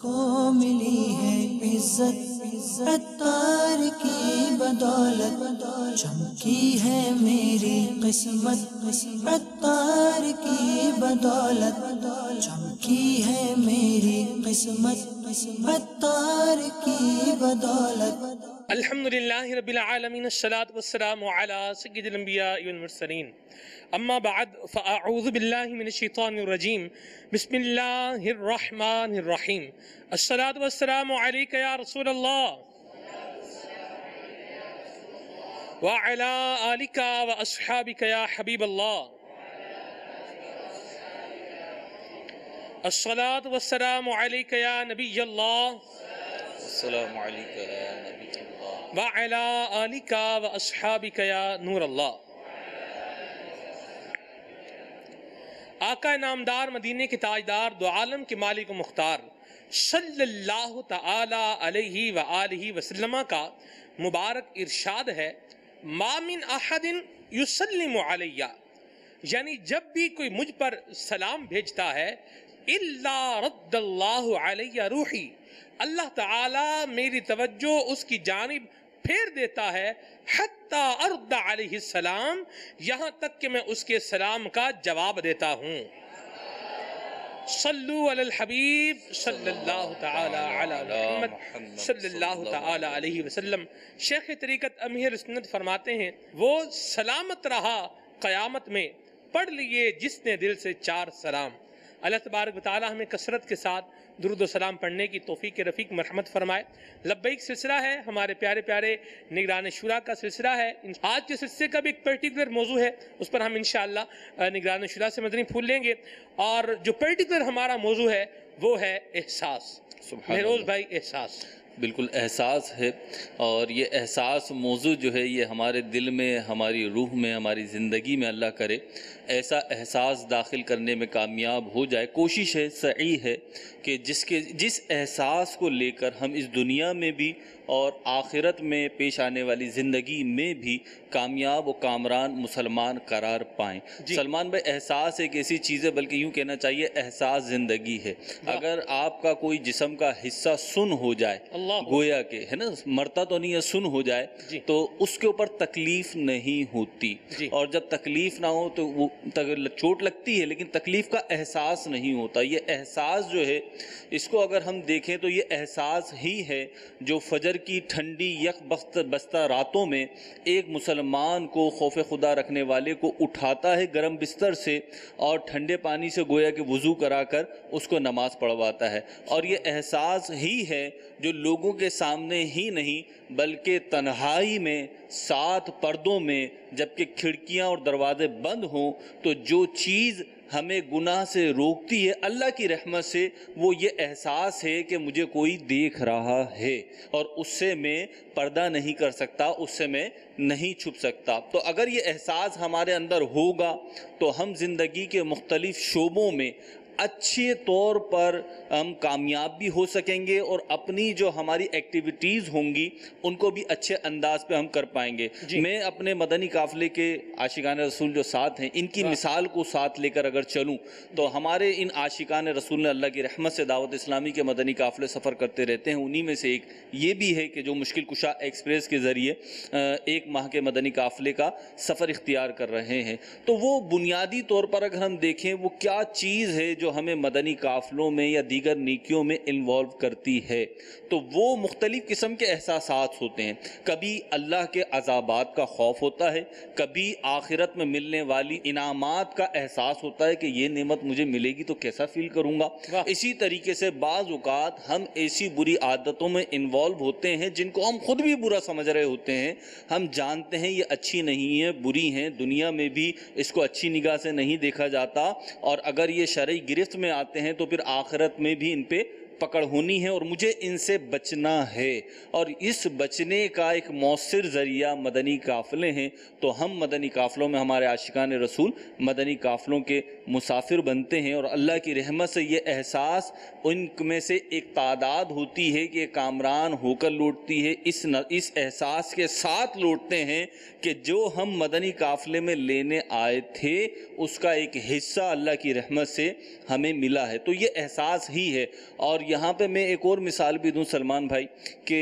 کو ملی ہے عزت عطار کی بدولت، چمکی ہے میری قسمت عطار کی بدولت، چمکی ہے میری قسمت عطار کی بدولت۔ الحمدللہ رب العالمین، الصلاة والسلام علی سید الانبیاء والمرسلین، اما بعد فاعوذ باللہ من الشیطان الرجیم، بسم اللہ الرحمن الرحیم۔ الصلاة والسلام علیک یا رسول اللہ وعلی آلک واصحابک یا حبیب اللہ۔ الصلاة والسلام علیک یا نبی اللہ السلام علیکم یا نبی اللہ وعلی آلک واصحابک یا نور اللہ۔ آقا نامدار، مدینے کے تاجدار، دو عالم کے مالک و مختار صلی اللہ تعالی علیہ وآلہ وسلم کا مبارک ارشاد ہے، ما من احد یسلم علیہ، یعنی جب بھی کوئی مجھ پر سلام بھیجتا ہے، الا رد اللہ علیہ روحی، اللہ تعالی میری توجہ اس کی جانب پھیر دیتا ہے، حتی ارد علیہ السلام، یہاں تک کہ میں اس کے سلام کا جواب دیتا ہوں۔ صلو علی الحبیب صلی اللہ تعالی علی محمد صلی اللہ تعالی علیہ وسلم۔ شیخ طریقت امیر سنت فرماتے ہیں، وہ سلامت رہا قیامت میں، پڑھ لیے جس نے دل سے چار سلام۔ اللہ تبارک و تعالی ہمیں کثرت کے ساتھ درود و سلام پڑھنے کی توفیق رفیق مرحمت فرمائے۔ لبیک سلسلہ ہے، ہمارے پیارے پیارے نگران شورا کا سلسلہ ہے۔ آج کے سلسلے کا بھی ایک پرٹیکولر موضوع ہے، اس پر ہم انشاءاللہ نگران شورا سے مدنی پھول لیں گے، اور جو پرٹیکولر ہمارا موضوع ہے وہ ہے احساس۔ مہروز بھائی، احساس بالکل احساس ہے، اور یہ احساس موضوع جو ہے یہ ہمارے دل میں، ہماری روح میں، ہماری زندگی میں اللہ کرے ایسا احساس داخل کرنے میں کامیاب ہو جائے۔ کوشش ہے، سعی ہے کہ جس احساس کو لے کر ہم اس دنیا میں بھی اور آخرت میں پیش آنے والی زندگی میں بھی کامیاب و کامران مسلمان قرار پائیں۔ سلمان بھائی، احساس ایک ایسی چیز ہے، بلکہ یوں کہنا چاہیے احساس زندگی ہے۔ اگر آپ کا کوئی جسم کا حصہ سن ہو جائے، گویا کہ ہے نا، مرتا تو نہیں ہے، سن ہو جائے تو اس کے اوپر تکلیف نہیں ہوتی، اور جب تکلیف نہ ہو تو وہ چوٹ لگتی ہے لیکن تکلیف کا احساس نہیں ہوتا۔ یہ احساس جو ہے، اس کو اگر ہم دیکھیں تو یہ احساس ہی ہے جو فجر کی ٹھنڈی یک بستہ راتوں میں ایک مسلمان کو، خوف خدا رکھنے والے کو اٹھاتا ہے گرم بستر سے، اور ٹھنڈے پانی سے گویا کہ وضو کرا کر اس کو نماز پڑھواتا ہے۔ اور یہ احساس ہی ہے جو لوگوں کے سامنے ہی نہیں بلکہ تنہائی میں، سات پردوں میں، جبکہ کھڑکیاں اور دروازے بند ہوں، تو جو چیز ہمیں گناہ سے روکتی ہے اللہ کی رحمت سے، وہ یہ احساس ہے کہ مجھے کوئی دیکھ رہا ہے اور اس سے میں پردہ نہیں کر سکتا، اس سے میں نہیں چھپ سکتا۔ تو اگر یہ احساس ہمارے اندر ہوگا تو ہم زندگی کے مختلف شعبوں میں اچھے طور پر ہم کامیاب بھی ہو سکیں گے، اور اپنی جو ہماری ایکٹیویٹیز ہوں گی ان کو بھی اچھے انداز پہ ہم کر پائیں گے۔ میں اپنے مدنی قافلے کے عاشقان رسول جو ساتھ ہیں، ان کی مثال کو ساتھ لے کر اگر چلوں تو ہمارے ان عاشقان رسول نے اللہ کی رحمت سے دعوت اسلامی کے مدنی قافلے سفر کرتے رہتے ہیں۔ انہی میں سے ایک یہ بھی ہے کہ جو مشکل کشا ایکسپریس کے ذریعے ایک ماہ کے مدنی قافلے کا سفر اختیار کر رہے ہیں۔ تو وہ بنیادی طور پر اگر ہم دیکھیں وہ کیا چیز ہے جو ہمیں مدنی قافلوں میں یا دیگر نیکیوں میں انوالو کرتی ہے، تو وہ مختلف قسم کے احساسات ہوتے ہیں۔ کبھی اللہ کے عذابات کا خوف ہوتا ہے، کبھی آخرت میں ملنے والی انعامات کا احساس ہوتا ہے کہ یہ نعمت مجھے ملے گی تو کیسا فیل کروں گا۔ اسی طریقے سے بعض اوقات ہم ایسی بری عادتوں میں انوالو ہوتے ہیں جن کو ہم خود بھی برا سمجھ رہے ہوتے ہیں، ہم جانتے ہیں یہ اچھی نہیں ہے، بری ہیں، دنیا میں بھی اس کو اچھی نگاہ سے نہیں دیکھا جاتا، اور اگر یہ شرعی گرفت میں آتے ہیں تو پھر آخرت میں بھی ان پہ پکڑ ہونی ہے، اور مجھے ان سے بچنا ہے، اور اس بچنے کا ایک مؤثر ذریعہ مدنی قافلے ہیں۔ تو ہم مدنی قافلوں میں ہمارے عاشقان رسول مدنی قافلوں کے مسافر بنتے ہیں، اور اللہ کی رحمت سے یہ احساس ان میں سے ایک تعداد ہوتی ہے کہ کامران ہو کر لوٹتی ہے، اس احساس کے ساتھ لوٹتے ہیں کہ جو ہم مدنی قافلے میں لینے آئے تھے اس کا ایک حصہ اللہ کی رحمت سے ہمیں ملا ہے۔ تو یہ احساس ہی ہے، اور یہاں پہ میں ایک اور مثال بھی دوں سلمان بھائی کہ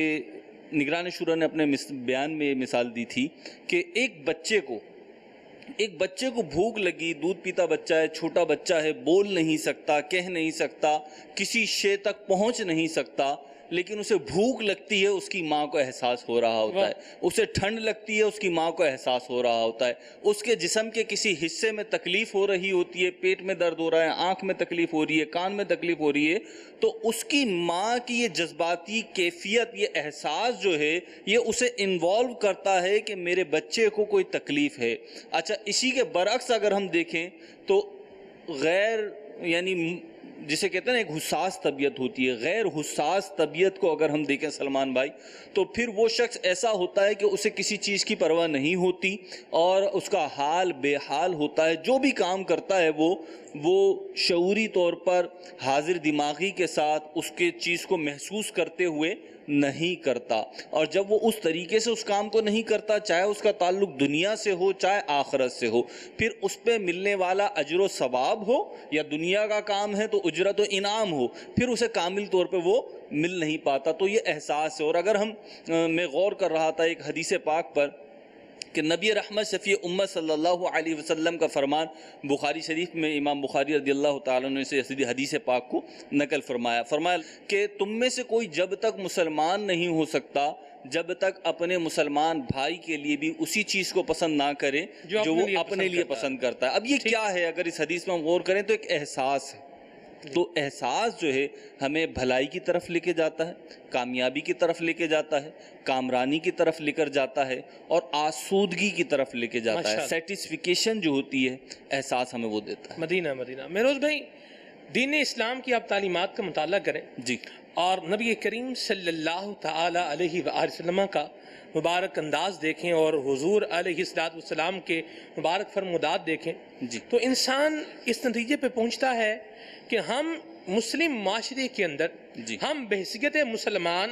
نگران شورا نے اپنے بیان میں مثال دی تھی کہ ایک بچے کو بھوک لگی، دودھ پیتا بچہ ہے، چھوٹا بچہ ہے، بول نہیں سکتا، کہہ نہیں سکتا، کسی شے تک پہنچ نہیں سکتا، لیکن اسے بھوک لگتی ہے، اس کی ماں کو احساس ہو رہا ہوتا ہے، اسے ٹھنڈ لگتی ہے، اس کی ماں کو احساس ہو رہا ہوتا ہے، اس کے جسم کے کسی حصے میں تکلیف ہو رہی ہوتی ہے، پیٹ میں درد ہو رہا ہے، آنکھ میں تکلیف ہو رہی ہے، کان میں تکلیف ہو رہی ہے، تو اس کی ماں کی یہ جذباتی کیفیت، یہ احساس جو ہے یہ اسے انوالو کرتا ہے کہ میرے بچے کو کوئی تکلیف ہے۔ اچھا، اسی کے برعکس اگر ہم دیکھیں تو غیر یعنی جسے کہتے ہیں ایک حساس طبیعت ہوتی ہے، غیر حساس طبیعت کو اگر ہم دیکھیں سلمان بھائی تو پھر وہ شخص ایسا ہوتا ہے کہ اسے کسی چیز کی پرواہ نہیں ہوتی اور اس کا حال بے حال ہوتا ہے، جو بھی کام کرتا ہے وہ شعوری طور پر حاضر دماغی کے ساتھ اس کے چیز کو محسوس کرتے ہوئے نہیں کرتا، اور جب وہ اس طریقے سے اس کام کو نہیں کرتا، چاہے اس کا تعلق دنیا سے ہو چاہے آخرت سے ہو، پھر اس پہ ملنے والا اجر و ثواب ہو یا دنیا کا کام ہے تو اجرت و انعام ہو، پھر اسے کامل طور پہ وہ مل نہیں پاتا۔ تو یہ احساس ہے۔ اور اگر میں غور کر رہا تھا ایک حدیث پاک پر کہ نبی رحمت شفیع امت صلی اللہ علیہ وسلم کا فرمان بخاری شریف میں امام بخاری رضی اللہ تعالیٰ عنہ سے حدیث پاک کو نقل فرمایا کہ تم میں سے کوئی جب تک مسلمان نہیں ہو سکتا جب تک اپنے مسلمان بھائی کے لیے بھی اسی چیز کو پسند نہ کرے جو وہ اپنے لیے پسند کرتا ہے۔ اب یہ کیا ہے؟ اگر اس حدیث میں ہم غور کریں تو ایک احساس ہے، تو احساس جو ہے ہمیں بھلائی کی طرف لے کے جاتا ہے، کامیابی کی طرف لے کے جاتا ہے، کامرانی کی طرف لے کر جاتا ہے اور آسودگی کی طرف لے کے جاتا ہے۔ سیٹسفیکیشن جو ہوتی ہے احساس ہمیں وہ دیتا ہے۔ مدینہ مہروز بھائی، دین اسلام کی آپ تعلیمات کا مطالعہ کریں جی، اور نبی کریم صلی اللہ تعالی علیہ وآلہ وسلم کا مبارک انداز دیکھیں اور حضور علیہ السلام کے مبارک فرمودات دیکھیں تو انسان اس نتیجے پہ پہنچتا ہے کہ ہم مسلم معاشرے کے اندر ہم بحیثیت مسلمان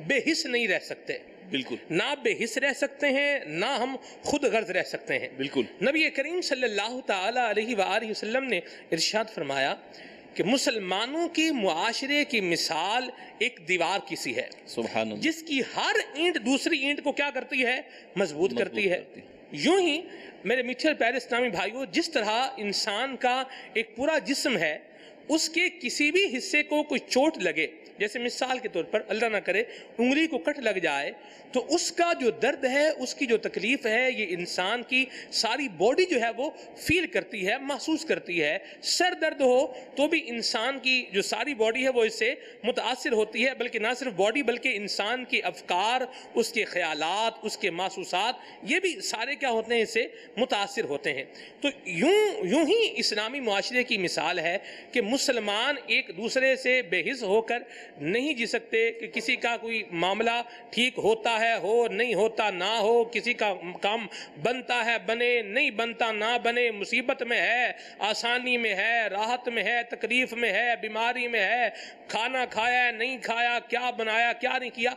بے حس نہیں رہ سکتے، بالکل نہ بے حس رہ سکتے ہیں نہ ہم خود غرض رہ سکتے ہیں۔ بالکل نبی کریم صلی اللہ تعالی علیہ وآلہ وسلم نے ارشاد فرمایا کہ مسلمانوں کی معاشرے کی مثال ایک دیوار کی سی ہے، سبحان اللہ، جس کی ہر اینٹ دوسری اینٹ کو کیا کرتی ہے؟ مضبوط کرتی ہے۔ یوں ہی میرے میٹھے اور پیارے اسلامی بھائیوں، جس طرح انسان کا ایک پورا جسم ہے، اس کے کسی بھی حصے کو کوئی چوٹ لگے، جیسے مثال کے طور پر اللہ نہ کرے انگلی کو کٹ لگ جائے تو اس کا جو درد ہے، اس کی جو تکلیف ہے، یہ انسان کی ساری باڈی جو ہے وہ فیل کرتی ہے، محسوس کرتی ہے۔ سر درد ہو تو بھی انسان کی جو ساری باڈی ہے وہ اس سے متاثر ہوتی ہے، بلکہ نہ صرف باڈی بلکہ انسان کے افکار، اس کے خیالات، اس کے محسوسات، یہ بھی سارے کیا ہوتے ہیں؟ اس سے متاثر ہوتے ہیں۔ تو یوں ہی اسلامی معاشرے کی مثال ہے کہ مسلمان ایک دوسرے سے بے حس ہو کر نہیں جی سکتے، کہ کسی کا کوئی معاملہ ٹھیک ہوتا ہے ہو، نہیں ہوتا نہ ہو، کسی کا کام بنتا ہے بنے، نہیں بنتا نہ بنے، مصیبت میں ہے، آسانی میں ہے، راحت میں ہے، تکلیف میں ہے، بیماری میں ہے، کھانا کھایا نہیں کھایا، کیا بنایا کیا نہیں کیا،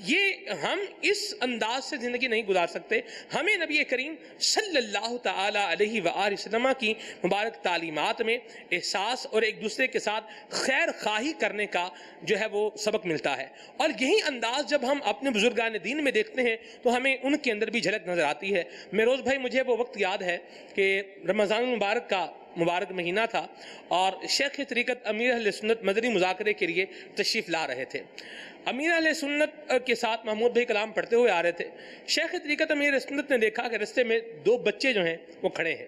یہ ہم اس انداز سے زندگی نہیں گزار سکتے۔ ہمیں نبی کریم صلی اللہ تعالی علیہ وآلہ وسلم کی مبارک تعلیمات میں احساس اور ایک دوسرے کے ساتھ خیر خواہی کرنے کا جو ہے وہ سبق ملتا ہے، اور یہی انداز جب ہم اپنے بزرگان دین میں دیکھتے ہیں تو ہمیں ان کے اندر بھی جھلک نظر آتی ہے۔ مہروز بھائی، مجھے وہ وقت یاد ہے کہ رمضان المبارک کا مبارک مہینہ تھا اور شیخ طریقت امیر اہل سنت مدنی مذاکرے کے لیے تشریف لا رہے تھے۔ امیر اہل سنت کے ساتھ محمود بھائی کلام پڑھتے ہوئے آ رہے تھے۔ شیخ طریقت امیر اہل سنت نے دیکھا کہ رستے میں دو بچے جو ہیں وہ کھڑے ہیں۔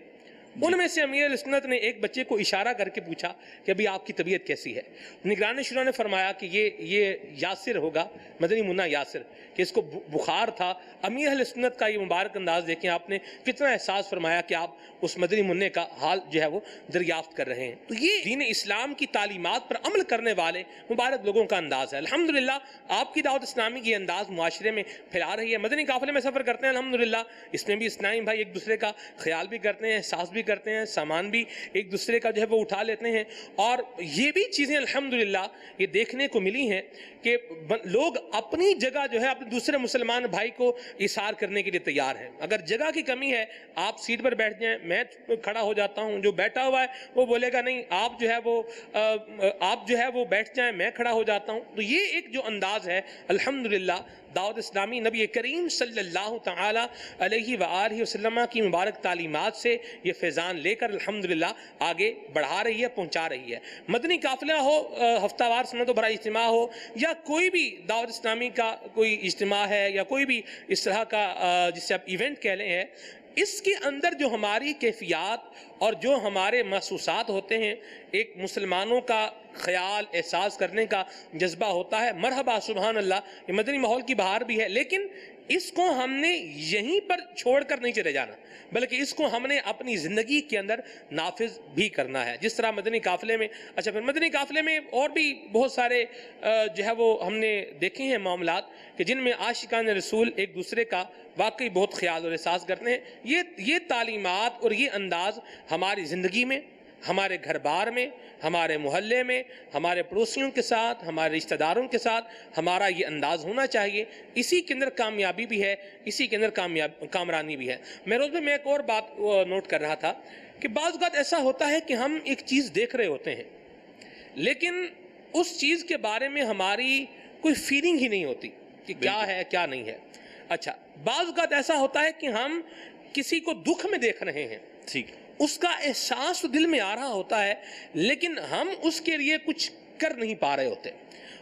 ان میں سے امیر اہل سنت نے ایک بچے کو اشارہ کر کے پوچھا کہ ابھی آپ کی طبیعت کیسی ہے؟ نگران شورا نے فرمایا کہ یہ یاسر ہوگا، مدنی منا یاسر، کہ اس کو بخار تھا۔ امیر اہل سنت کا یہ مبارک انداز دیکھیں آپ نے کتنا احساس فرمایا کہ آپ اس مدنی منع کا حال جو ہے وہ دریافت کر رہے ہیں۔ تو یہ دین اسلام کی تعلیمات پر عمل کرنے والے مبارک لوگوں کا انداز ہے۔ الحمدللہ آپ کی دعوت اسلامی کی انداز معاشرے میں پھیلا رہی ہے۔ مدنی قافلے میں سفر کرتے ہیں الحمدللہ، اس میں بھی اسلامی بھائی ایک دوسرے کا خیال بھی کرتے ہیں، احساس بھی کرتے ہیں, سامان بھی ایک دوسرے کا جو ہے وہ اٹھا لیتے ہیں. اور یہ بھی چیزیں الحمدللہ یہ دیکھنے کو ملی ہیں کہ لوگ اپنی جگہ جو ہے اپنے دوسرے مسلمان بھائی کو ایثار کرنے کے لیے تیار ہیں. اگر جگہ کی کمی ہے آپ سیٹ پر بیٹھ جائیں, میں کھڑا ہو جاتا ہوں, جو بیٹھا ہوا ہے وہ بولے گا نہیں آپ جو ہے وہ بیٹھ جائیں, میں کھڑا ہو جاتا ہوں. تو یہ ایک جو انداز ہے الحمدللہ دعوت اسلامی نبی کریم صلی اللہ تعالی علیہ وآلہ وسلم کی مبارک تعلیمات سے یہ فیضان لے کر الحمدللہ آگے بڑھا رہی ہے, پہنچا رہی ہے. مدنی قافلہ ہو, ہفتہ وار سنت و برائے اجتماع ہو, یا کوئی بھی دعوت اسلامی کا کوئی اجتماع ہے, یا کوئی بھی اس طرح کا جسے آپ ایونٹ کہہ لیں ہے, اس کے اندر جو ہماری کیفیات اور جو ہمارے محسوسات ہوتے ہیں, ایک مسلمانوں کا خیال احساس کرنے کا جذبہ ہوتا ہے. مرحبا سبحان اللہ, یہ مدنی ماحول کی بہار بھی ہے, لیکن اس کو ہم نے یہیں پر چھوڑ کر نہیں چلے جانا, بلکہ اس کو ہم نے اپنی زندگی کے اندر نافذ بھی کرنا ہے. جس طرح مدنی قافلے میں, اچھا پھر مدنی قافلے میں اور بھی بہت سارے جو ہے وہ ہم نے دیکھے ہیں معاملات کہ جن میں عاشقان رسول ایک دوسرے کا واقعی بہت خیال اور احساس کرتے ہیں. یہ تعلیمات اور یہ انداز ہماری زندگی میں, ہمارے گھر بار میں, ہمارے محلے میں, ہمارے پڑوسیوں کے ساتھ, ہمارے رشتہ داروں کے ساتھ ہمارا یہ انداز ہونا چاہیے. اسی کے اندر کامیابی بھی ہے, اسی کے اندر کامرانی بھی ہے. میں روز میں ایک اور بات نوٹ کر رہا تھا کہ بعض اوقات ایسا ہوتا ہے کہ ہم ایک چیز دیکھ رہے ہوتے ہیں لیکن اس چیز کے بارے میں ہماری کوئی فیلنگ ہی نہیں ہوتی کہ کیا ہے کیا نہیں ہے. اچھا, بعض اوقات ایسا ہوتا ہے کہ ہم کسی کو دکھ میں دیکھ رہے ہیں, ٹھیک, اس کا احساس تو دل میں آ رہا ہوتا ہے لیکن ہم اس کے لیے کچھ کر نہیں پا رہے ہوتے,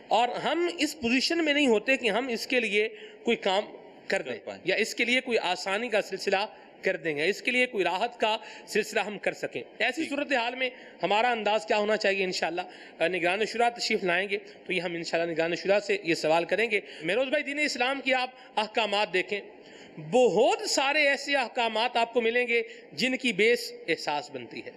اور ہم اس پوزیشن میں نہیں ہوتے کہ ہم اس کے لیے کوئی کام کر دیں یا اس کے لیے کوئی آسانی کا سلسلہ کر دیں گے, اس کے لیے کوئی راحت کا سلسلہ ہم کر سکیں. ایسی صورتحال میں ہمارا انداز کیا ہونا چاہیے؟ انشاءاللہ نگران شورا تشریف لائیں گے تو یہ ہم انشاءاللہ نگران شورا سے یہ سوال کریں گے. میروز بھائی, دین اسلام کی آپ احکامات دیکھیں, بہت سارے ایسے احکامات آپ کو ملیں گے جن کی بیس احساس بنتی ہے.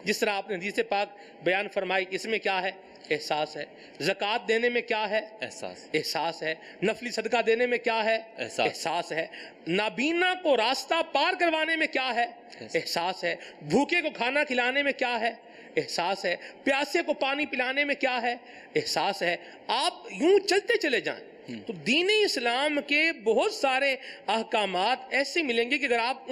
جس طرح آپ نے حدیث پاک بیان فرمائی, اس میں کیا ہے؟ احساس ہے. زکوٰۃ دینے میں کیا ہے؟ احساس ہے. نفلی صدقہ دینے میں کیا ہے؟ احساس ہے. نابینا کو راستہ پار کروانے میں کیا ہے؟ احساس ہے. بھوکے کو کھانا کھلانے میں کیا ہے؟ احساس ہے. پیاسے کو پانی پلانے میں کیا ہے؟ احساس ہے. آپ یوں چلتے چلے جائیں تو دین اسلام کے بہت سارے احکامات ایسے ملیں گے کہ اگر آپ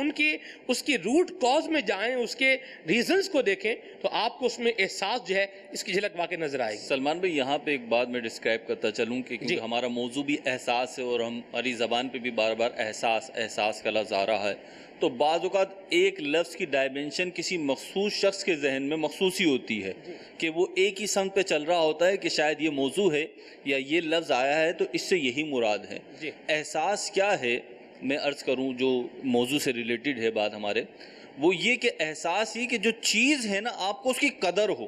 اس کی روٹ کاز میں جائیں, اس کے ریزنز کو دیکھیں تو آپ کو اس میں احساس جو ہے اس کی جھلک واقع نظر آئے گی. سلمان بھائی, یہاں پہ ایک بات میں ڈسکرائب کرتا چلوں کہ کیونکہ ہمارا موضوع بھی احساس ہے اور ہماری زبان پہ بھی بار بار احساس کا لفظ آ رہا ہے, تو بعض اوقات ایک لفظ کی ڈائمنشن کسی مخصوص شخص کے ذہن میں مخصوصی ہوتی ہے کہ وہ ایک ہی سمت پہ چل رہا ہوتا ہے کہ شاید یہ موضوع ہے یا یہ لفظ آیا ہے تو اس سے یہی مراد ہے. احساس کیا ہے, میں عرض کروں جو موضوع سے ریلیٹڈ ہے بات ہمارے, وہ یہ کہ احساس یہ کہ جو چیز ہے نا آپ کو اس کی قدر ہو,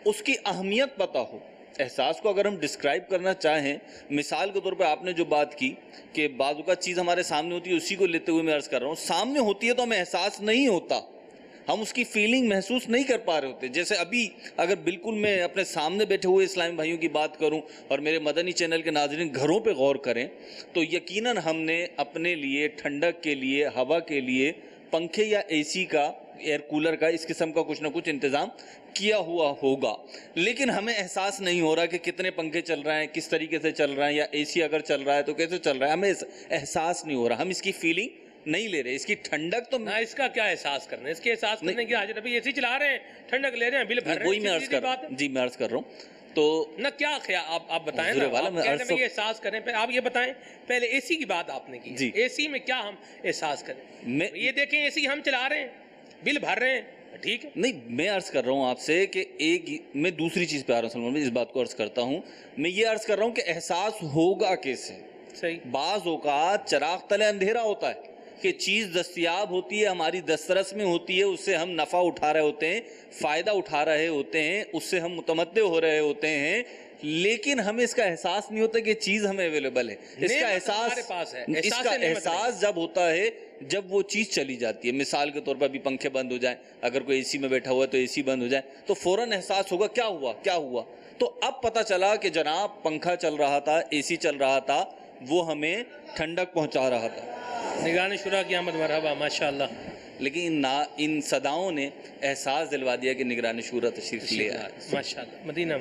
اس کی اہمیت پتہ ہو. احساس کو اگر ہم ڈسکرائب کرنا چاہیں, مثال کے طور پہ آپ نے جو بات کی کہ بعض اوقات چیز ہمارے سامنے ہوتی ہے, اسی کو لیتے ہوئے میں عرض کر رہا ہوں, سامنے ہوتی ہے تو ہمیں احساس نہیں ہوتا, ہم اس کی فیلنگ محسوس نہیں کر پا رہے ہوتے. جیسے ابھی اگر بالکل میں اپنے سامنے بیٹھے ہوئے اسلامی بھائیوں کی بات کروں اور میرے مدنی چینل کے ناظرین گھروں پہ غور کریں تو یقیناً ہم نے اپنے لیے ٹھنڈک کے لیے, ہوا کے لیے پنکھے یا اے سی کا, ایئر کولر کا, اس قسم کا کچھ نہ کچھ انتظام کیا ہوا ہوگا, لیکن ہمیں احساس نہیں ہو رہا کہ کتنے پنکھے چل رہے ہیں, کس طریقے سے چل رہے ہیں, یا اے سی اگر چل رہا ہے تو کیسے چل رہا ہے, ہمیں احساس نہیں ہو رہا, ہم اس کی فیلنگ نہیں لے رہے, اس کی ٹھنڈک تو نہ اس کا کیا احساس کرنا ہے, اس کے احساس کرنے کی حاجت, ابھی اے سی چلا رہے ہیں, ٹھنڈک لے رہے ہیں, بل بھر رہے ہیں, وہی میں عرض کر رہا ہوں. جی میں عرض کر رہا ہوں تو نہ کیا خیال آپ بتائیں نا, یہ احساس کریں, آپ یہ بتائیں پہلے اے سی کی بات آپ نے کی, اے سی میں کیا ہم احساس کریں؟ یہ دیکھیں اے سی ہم چلا رہے ہیں, بل بھر رہے ہیں, ٹھیک ہے, نہیں میں عرض کر رہا ہوں آپ سے کہ میں دوسری چیز پہ آ رہا ہوں سلمان بھائی, اس بات کو عرض کرتا ہوں, میں یہ عرض کر رہا ہوں کہ احساس ہوگا کیسے. صحیح, بعض اوقات چراغ تلے اندھیرا ہوتا ہے کہ چیز دستیاب ہوتی ہے, ہماری دسترس میں ہوتی ہے, اس سے ہم نفع اٹھا رہے ہوتے ہیں, فائدہ اٹھا رہے ہوتے ہیں, اس سے ہم متمتع ہو رہے ہوتے ہیں, لیکن ہمیں اس کا احساس نہیں ہوتا کہ چیز ہمیں اویلیبل ہے. اس کا احساس جب ہوتا ہے جب وہ چیز چلی جاتی ہے. مثال کے طور پر ابھی پنکھے بند ہو جائیں, اگر کوئی اے سی میں بیٹھا ہوا ہے تو اے سی بند ہو جائے تو فوراً احساس ہوگا کیا ہوا, تو اب پتہ چلا کہ جناب پنکھا چل رہا تھا, اے سی چل رہا تھا, وہ ہمیں ٹھنڈک پہنچا رہا تھا. نگران شورا کی آمد مرحبا, ماشاءاللہ. لیکن ان صداؤں نے احساس دلوا دیا کہ نگران شورا تشریف لے آئے۔ ماشاءاللہ، مدینہ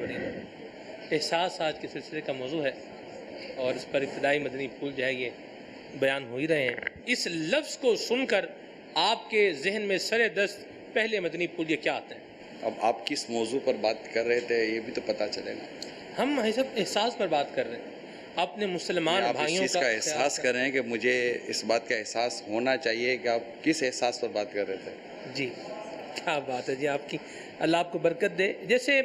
احساس آج کے سلسلے کا موضوع ہے، اور اس پر ابتدائی مدنی پھول جو ہے یہ بیان ہو ہی رہے ہیں۔ اس لفظ کو سن کر آپ کے ذہن میں سر دست پہلے مدنی پھول یہ کیا آتے ہیں؟ اب آپ کس موضوع پر بات کر رہے تھے یہ بھی تو پتہ چلے نا۔ ہم سب احساس پر بات کر رہے ہیں، اپنے مسلمان آپ اس بھائیوں چیز کا احساس کر رہے ہیں کہ مجھے اس بات کا احساس ہونا چاہیے کہ آپ کس احساس پر بات کر رہے تھے؟ جی کیا بات ہے جی، آپ کی اللہ آپ کو برکت دے۔ جیسے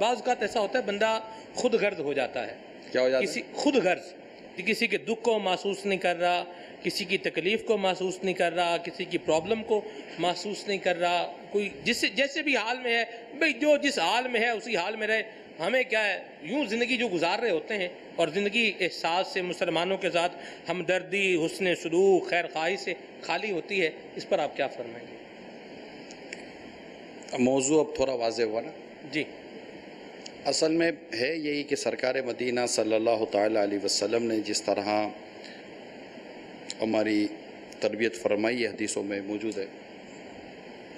بعض اوقات ایسا ہوتا ہے بندہ خود غرض ہو جاتا ہے، کیا ہو جاتا کسی خود غرض، کہ کسی کے دکھ کو محسوس نہیں کر رہا، کسی کی تکلیف کو محسوس نہیں کر رہا، کسی کی پرابلم کو محسوس نہیں کر رہا، کوئی جیسے بھی حال میں ہے بھئی جو جس حال میں ہے اسی حال میں رہے، ہمیں کیا ہے، یوں زندگی جو گزار رہے ہوتے ہیں، اور زندگی احساس سے مسلمانوں کے ساتھ ہمدردی، حسن سلوک، خیر خواہی سے خالی ہوتی ہے۔ اس پر آپ کیا فرمائیں گے؟ موضوع اب تھوڑا واضح ہوا نا۔ جی اصل میں ہے یہی کہ سرکار مدینہ صلی اللہ تعالیٰ علیہ وسلم نے جس طرح ہماری تربیت فرمائی ہے حدیثوں میں موجود ہے،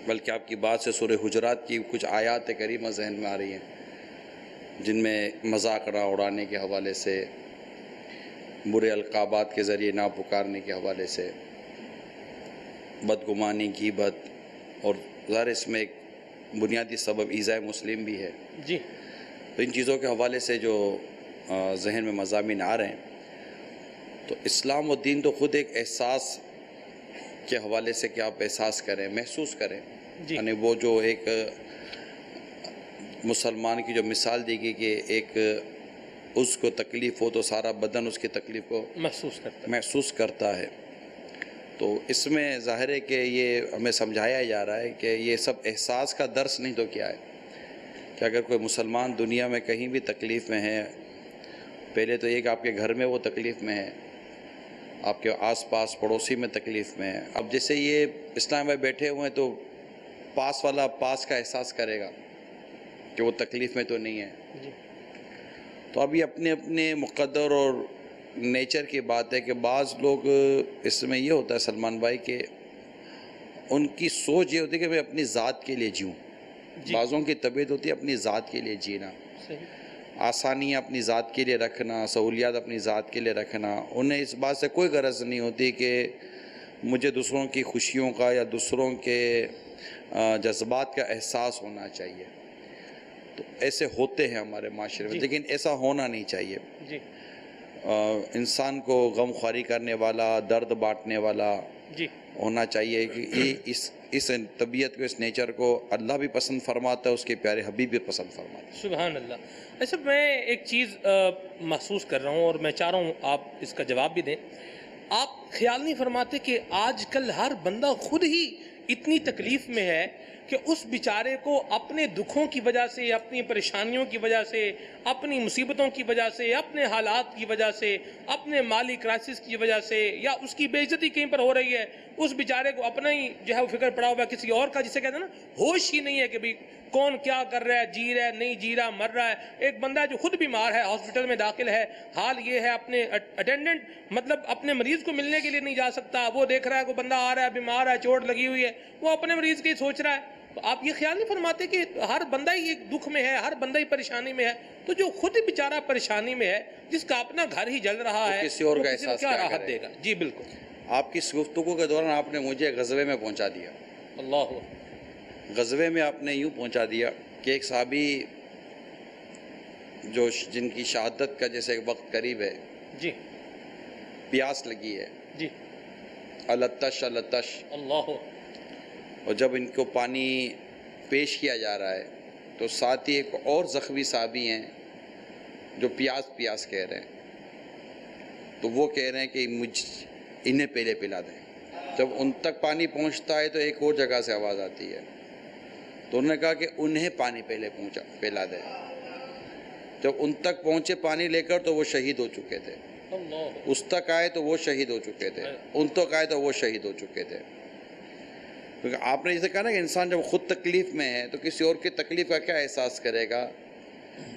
بلکہ آپ کی بات سے سورہ حجرات کی کچھ آیات کریمہ ذہن میں آ رہی ہیں جن میں مذاق اڑانے کے حوالے سے، برے القابات کے ذریعے نہ پکارنے کے حوالے سے، بدگمانی، غیبت، اور ظاہر اس میں ایک بنیادی سبب ایذاء مسلم بھی ہے۔ جی تو ان چیزوں کے حوالے سے جو ذہن میں مضامین آ رہے ہیں، تو اسلام و دین تو خود ایک احساس کے حوالے سے کہ آپ احساس کریں، محسوس کریں، جی یعنی وہ جو ایک مسلمان کی جو مثال دی گئی کہ ایک اس کو تکلیف ہو تو سارا بدن اس کی تکلیف کو محسوس کرتا ہے۔ تو اس میں ظاہر ہے کہ یہ ہمیں سمجھایا جا رہا ہے کہ یہ سب احساس کا درس نہیں تو کیا ہے کہ اگر کوئی مسلمان دنیا میں کہیں بھی تکلیف میں ہے، پہلے تو یہ کہ آپ کے گھر میں وہ تکلیف میں ہے، آپ کے آس پاس پڑوسی میں تکلیف میں ہے۔ اب جیسے یہ اسلام میں بیٹھے ہوئے ہیں تو پاس والا پاس کا احساس کرے گا کہ وہ تکلیف میں تو نہیں ہے۔ تو اب یہ اپنے اپنے مقدر اور نیچر کی بات ہے کہ بعض لوگ اس میں یہ ہوتا ہے سلمان بھائی کہ ان کی سوچ یہ ہوتی ہے کہ میں اپنی ذات کے لیے جیوں۔ بعضوں کی طبیعت ہوتی ہے اپنی ذات کے لیے جینا، آسانیاں اپنی ذات کے لیے رکھنا، سہولیات اپنی ذات کے لیے رکھنا، انہیں اس بات سے کوئی غرض نہیں ہوتی کہ مجھے دوسروں کی خوشیوں کا یا دوسروں کے جذبات کا احساس ہونا چاہیے۔ تو ایسے ہوتے ہیں ہمارے معاشرے میں، لیکن ایسا ہونا نہیں چاہیے۔ انسان کو غم خواری کرنے والا، درد بانٹنے والا ہونا چاہیے کہ اس طبیعت کو، اس نیچر کو اللہ بھی پسند فرماتا ہے، اس کے پیارے حبیب بھی پسند فرماتا ہے۔ سبحان اللہ۔ ایسا میں ایک چیز محسوس کر رہا ہوں اور میں چاہ رہا ہوں آپ اس کا جواب بھی دیں۔ آپ خیال نہیں فرماتے کہ آج کل ہر بندہ خود ہی اتنی تکلیف میں ہے کہ اس بیچارے کو اپنے دکھوں کی وجہ سے، اپنی پریشانیوں کی وجہ سے، اپنی مصیبتوں کی وجہ سے، اپنے حالات کی وجہ سے، اپنے مالی کرائسس کی وجہ سے، یا اس کی بے عزتی کہیں پر ہو رہی ہے، اس بیچارے کو اپنا ہی جو ہے وہ فکر پڑا ہوا ہے، کسی اور کا، جسے کہتے ہیں نا ہوش ہی نہیں ہے کہ بھی کون کیا کر رہا ہے، جی رہا ہے نہیں جی رہا، مر رہا ہے۔ ایک بندہ جو خود بیمار ہے، ہاسپٹل میں داخل ہے، حال یہ ہے اپنے اٹینڈنٹ مطلب اپنے مریض کو ملنے کے لیے نہیں جا سکتا، وہ دیکھ رہا ہے کوئی بندہ آ رہا ہے بیمار ہے، چوٹ لگی ہوئی ہے، وہ اپنے مریض کی سوچ رہا ہے۔ تو آپ یہ خیال نہیں فرماتے کہ ہر بندہ ہی ایک دکھ میں ہے، ہر بندہ ہی پریشانی میں ہے، تو جو خود ہی بیچارہ پریشانی میں ہے، جس کا اپنا گھر ہی جل رہا ہے، کسی اور کا وہ کسی کو احساس کیا کیا راحت کرے؟ دے گا؟ جی بالکل۔ آپ کی گفتگو کے دوران آپ نے مجھے غزوے میں پہنچا دیا۔ اللہ غزوے میں آپ نے یوں پہنچا دیا کہ ایک صحابی جو جن کی شہادت کا جیسے وقت قریب ہے، جی پیاس لگی ہے، جی التش التش، اللہ، اور جب ان کو پانی پیش کیا جا رہا ہے تو ساتھ ہی ایک اور زخمی صحابی ہیں جو پیاس پیاس کہہ رہے ہیں، تو وہ کہہ رہے ہیں کہ انہیں پہلے پلا دیں۔ جب ان تک پانی پہنچتا ہے تو ایک اور جگہ سے آواز آتی ہے، تو انہوں نے کہا کہ انہیں پانی پہلے پلا دیں۔ جب ان تک پہنچے پانی لے کر تو وہ شہید ہو چکے تھے، اس تک آئے تو وہ شہید ہو چکے تھے، ان تک آئے تو وہ شہید ہو چکے تھے۔ کیونکہ آپ نے جیسے کہا نا کہ انسان جب خود تکلیف میں ہے تو کسی اور کی تکلیف کا کیا احساس کرے گا۔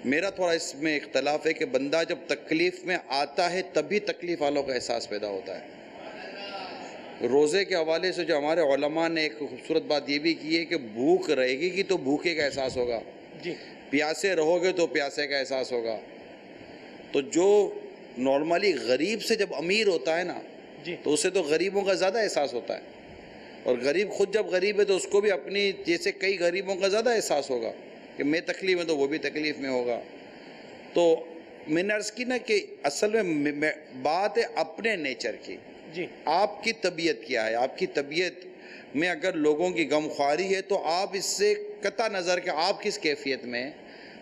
میرا تھوڑا اس میں اختلاف ہے کہ بندہ جب تکلیف میں آتا ہے تبھی تکلیف والوں کا احساس پیدا ہوتا ہے۔ روزے کے حوالے سے جو ہمارے علماء نے ایک خوبصورت بات یہ بھی کی ہے کہ بھوک رہے گی تو بھوکے کا احساس ہوگا، جی پیاسے رہو گے تو پیاسے کا احساس ہوگا. تو جو نارملی غریب سے جب امیر ہوتا ہے نا جی تو اسے تو غریبوں کا زیادہ احساس ہوتا ہے، اور غریب خود جب غریب ہے تو اس کو بھی اپنی جیسے کئی غریبوں کا زیادہ احساس ہوگا کہ میں تکلیف میں تو وہ بھی تکلیف میں ہوگا. تو میں نے عرض کی نا کہ اصل میں بات ہے اپنے نیچر کی. جی آپ کی طبیعت کیا ہے؟ آپ کی طبیعت میں اگر لوگوں کی غمخواری ہے تو آپ اس سے قطع نظر کہ آپ کس کیفیت میں ہیں،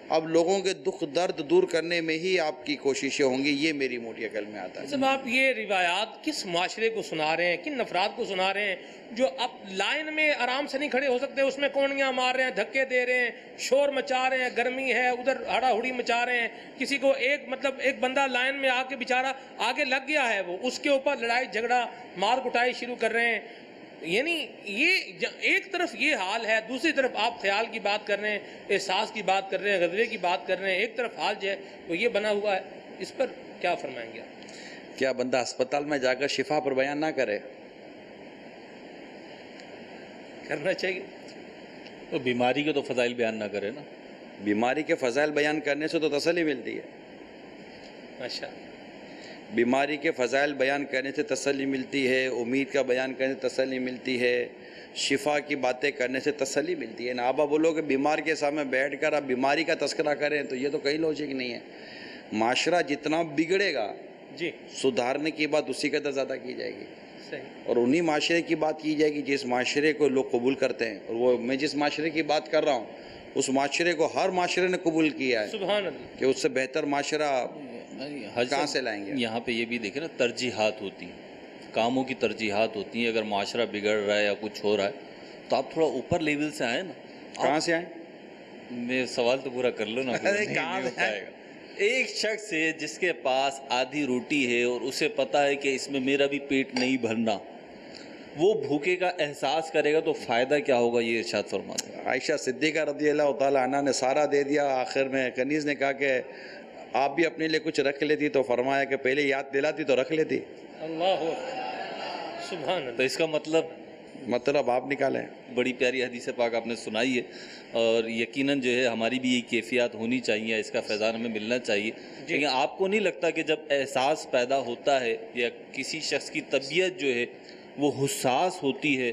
اب لوگوں کے دکھ درد دور کرنے میں ہی آپ کی کوششیں ہوں گی. یہ میری موٹی عقل میں آتا ہے. جب آپ یہ روایات کس معاشرے کو سنا رہے ہیں، کن افراد کو سنا رہے ہیں جو اب لائن میں آرام سے نہیں کھڑے ہو سکتے، اس میں کونیاں مار رہے ہیں، دھکے دے رہے ہیں، شور مچا رہے ہیں، گرمی ہے ادھر ہڑا ہڑی مچا رہے ہیں، کسی کو ایک بندہ لائن میں آ کے بیچارہ آگے لگ گیا ہے، وہ اس کے اوپر لڑائی جھگڑا مار کٹائی شروع کر رہے ہیں. یعنی یہ ایک طرف یہ حال ہے، دوسری طرف آپ خیال کی بات کر رہے ہیں، احساس کی بات کر رہے ہیں، غضبے کی بات کر رہے ہیں. ایک طرف حال جو ہے وہ یہ بنا ہوا ہے، اس پر کیا فرمائیں گے آپ؟ کیا بندہ اسپتال میں جا کر شفا پر بیان نہ کرے؟ کرنا چاہیے. تو بیماری کے تو فضائل بیان نہ کرے نا. بیماری کے فضائل بیان کرنے سے تو تسلی ملتی ہے. ماشاء بیماری کے فضائل بیان کرنے سے تسلی ملتی ہے، امید کا بیان کرنے سے تسلی ملتی ہے، شفا کی باتیں کرنے سے تسلی ملتی ہے. نا آپ بولو کہ بیمار کے سامنے بیٹھ کر آپ بیماری کا تذکرہ کریں تو یہ تو کہیں لوجک نہیں ہے. معاشرہ جتنا بگڑے گا جی سدھارنے کی بات اسی قدر زیادہ کی جائے گی، صحیح. اور انہی معاشرے کی بات کی جائے گی جس معاشرے کو لوگ قبول کرتے ہیں. اور وہ میں جس معاشرے کی بات کر رہا ہوں اس معاشرے کو ہر معاشرے نے قبول کیا ہے سبحان اللہ. کہ اس سے بہتر معاشرہ کہاں سے لائیں گے؟ یہاں پہ یہ بھی دیکھیں نا، ترجیحات ہوتی ہیں، کاموں کی ترجیحات ہوتی ہیں. اگر معاشرہ بگڑ رہا ہے یا کچھ ہو رہا ہے تو آپ تھوڑا اوپر لیول سے آئیں نا. کہاں سے آئیں؟ میں سوال تو پورا کر لو نا. ارے کہاں سے آئیں؟ ایک شخص ہے جس کے پاس آدھی روٹی ہے اور اسے پتا ہے کہ اس میں میرا بھی پیٹ نہیں بھرنا، وہ بھوکے کا احساس کرے گا تو فائدہ کیا ہوگا، یہ ارشاد فرماتے ہیں. عائشہ صدیقہ رضی اللہ تعالیٰ عنہ نے سارا دے دیا، آخر میں کنیز نے کہا کہ آپ بھی اپنے لیے کچھ رکھ لیتی، تو فرمایا کہ پہلے یاد دلاتی تو رکھ لیتی. اللہ سبحان اللہ. تو اس کا مطلب آپ نکالیں. بڑی پیاری حدیث پاک آپ نے سنائی ہے، اور یقیناً جو ہے ہماری بھی یہ کیفیات ہونی چاہیے، اس کا فیضان ہمیں ملنا چاہیے. لیکن آپ کو نہیں لگتا کہ جب احساس پیدا ہوتا ہے یا کسی شخص کی طبیعت جو ہے وہ حساس ہوتی ہے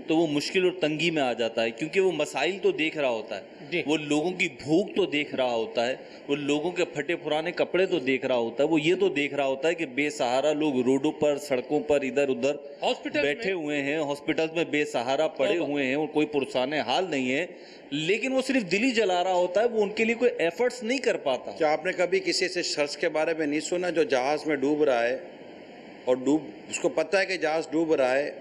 تو وہ مشکل اور تنگی میں آ جاتا ہے، کیونکہ وہ مسائل تو دیکھ رہا ہوتا ہے، وہ لوگوں کی بھوک تو دیکھ رہا ہوتا ہے، وہ لوگوں کے پھٹے پرانے کپڑے تو دیکھ رہا ہوتا ہے، وہ یہ تو دیکھ رہا ہوتا ہے کہ بے سہارا لوگ روڈوں پر، سڑکوں پر ادھر ادھر بیٹھے ہوئے ہیں، ہاسپٹل میں بے سہارا پڑے ہوئے ہیں اور کوئی پرسان حال نہیں ہے، لیکن وہ صرف دل ہی جلا رہا ہوتا ہے، وہ ان کے لیے کوئی ایفرٹس نہیں کر پاتا. کیا آپ نے کبھی کسی سے شخص کے بارے میں نہیں سنا جو جہاز میں ڈوب رہا ہے اور اس کو پتہ ہے کہ جہاز ڈوب رہا ہے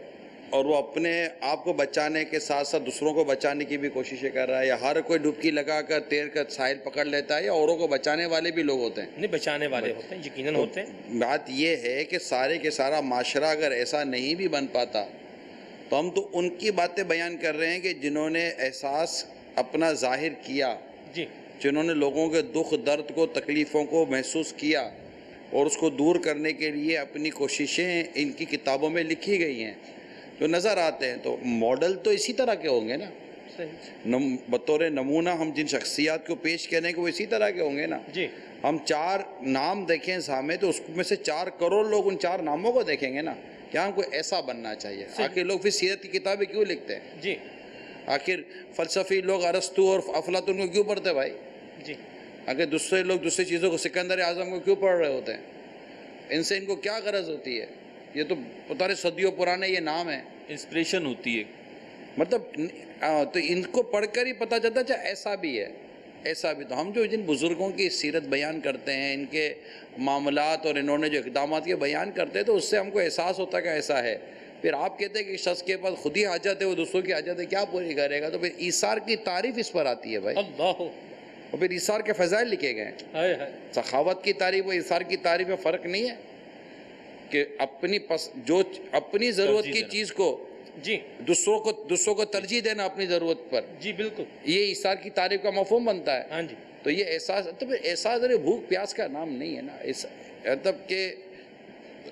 اور وہ اپنے آپ کو بچانے کے ساتھ ساتھ دوسروں کو بچانے کی بھی کوششیں کر رہا ہے، یا ہر کوئی ڈبکی لگا کر تیر کر ساحل پکڑ لیتا ہے، یا اوروں کو بچانے والے بھی لوگ ہوتے ہیں؟ نہیں، بچانے والے ہوتے ہیں، یقیناً ہوتے ہیں. بات یہ ہے کہ سارے کے سارا معاشرہ اگر ایسا نہیں بھی بن پاتا تو ہم تو ان کی باتیں بیان کر رہے ہیں کہ جنہوں نے احساس اپنا ظاہر کیا، جی جنہوں نے لوگوں کے دکھ درد کو، تکلیفوں کو محسوس کیا اور اس کو دور کرنے کے لیے اپنی کوششیں ان کی کتابوں میں لکھی گئی ہیں جو نظر آتے ہیں. تو ماڈل تو اسی طرح کے ہوں گے نا. بطور نمونہ ہم جن شخصیات کو پیش کریں گے وہ اسی طرح کے ہوں گے نا. جی ہم 4 نام دیکھیں سامنے تو اس میں سے 4 کروڑ لوگ ان 4 ناموں کو دیکھیں گے نا. کیا ہم کو ایسا بننا چاہیے؟ آخر لوگ پھر سیرت کی کتابیں کیوں لکھتے ہیں؟ جی آخر فلسفی لوگ ارسطو اور افلاطون کو کیوں پڑھتے بھائی؟ جی اگر دوسرے لوگ دوسری چیزوں کو سکندر اعظم کو کیوں پڑھ رہے ہوتے ہیں؟ ان سے ان کو کیا غرض ہوتی ہے؟ یہ تو پتہ نہیں صدیوں پرانے یہ نام ہے، انسپریشن ہوتی ہے. مطلب تو ان کو پڑھ کر ہی پتہ چلتا ہے ایسا بھی ہے، ایسا بھی. تو ہم جو جن بزرگوں کی سیرت بیان کرتے ہیں، ان کے معاملات اور انہوں نے جو اقدامات کے بیان کرتے ہیں تو اس سے ہم کو احساس ہوتا ہے کہ ایسا ہے. پھر آپ کہتے ہیں کہ شخص کے پاس خود ہی حاجت ہے، وہ دوسروں کی حاجت ہے کیا پوری کرے گا؟ تو پھر ایثار کی تعریف اس پر آتی ہے بھائی. اللہ. اور پھر ایثار کے فضائل لکھے گئے ہیں. سخاوت کی تعریف اور ایثار کی تعریف میں فرق نہیں ہے کہ جو اپنی ضرورت کی چیز کو جی دوسروں کو ترجیح دینا اپنی ضرورت پر، جی بالکل، یہ ایثار کی تعریف کا مفہوم بنتا ہے. ہاں جی. تو یہ احساس، تو پھر احساس بھوک پیاس کا نام نہیں ہے نا. مطلب کہ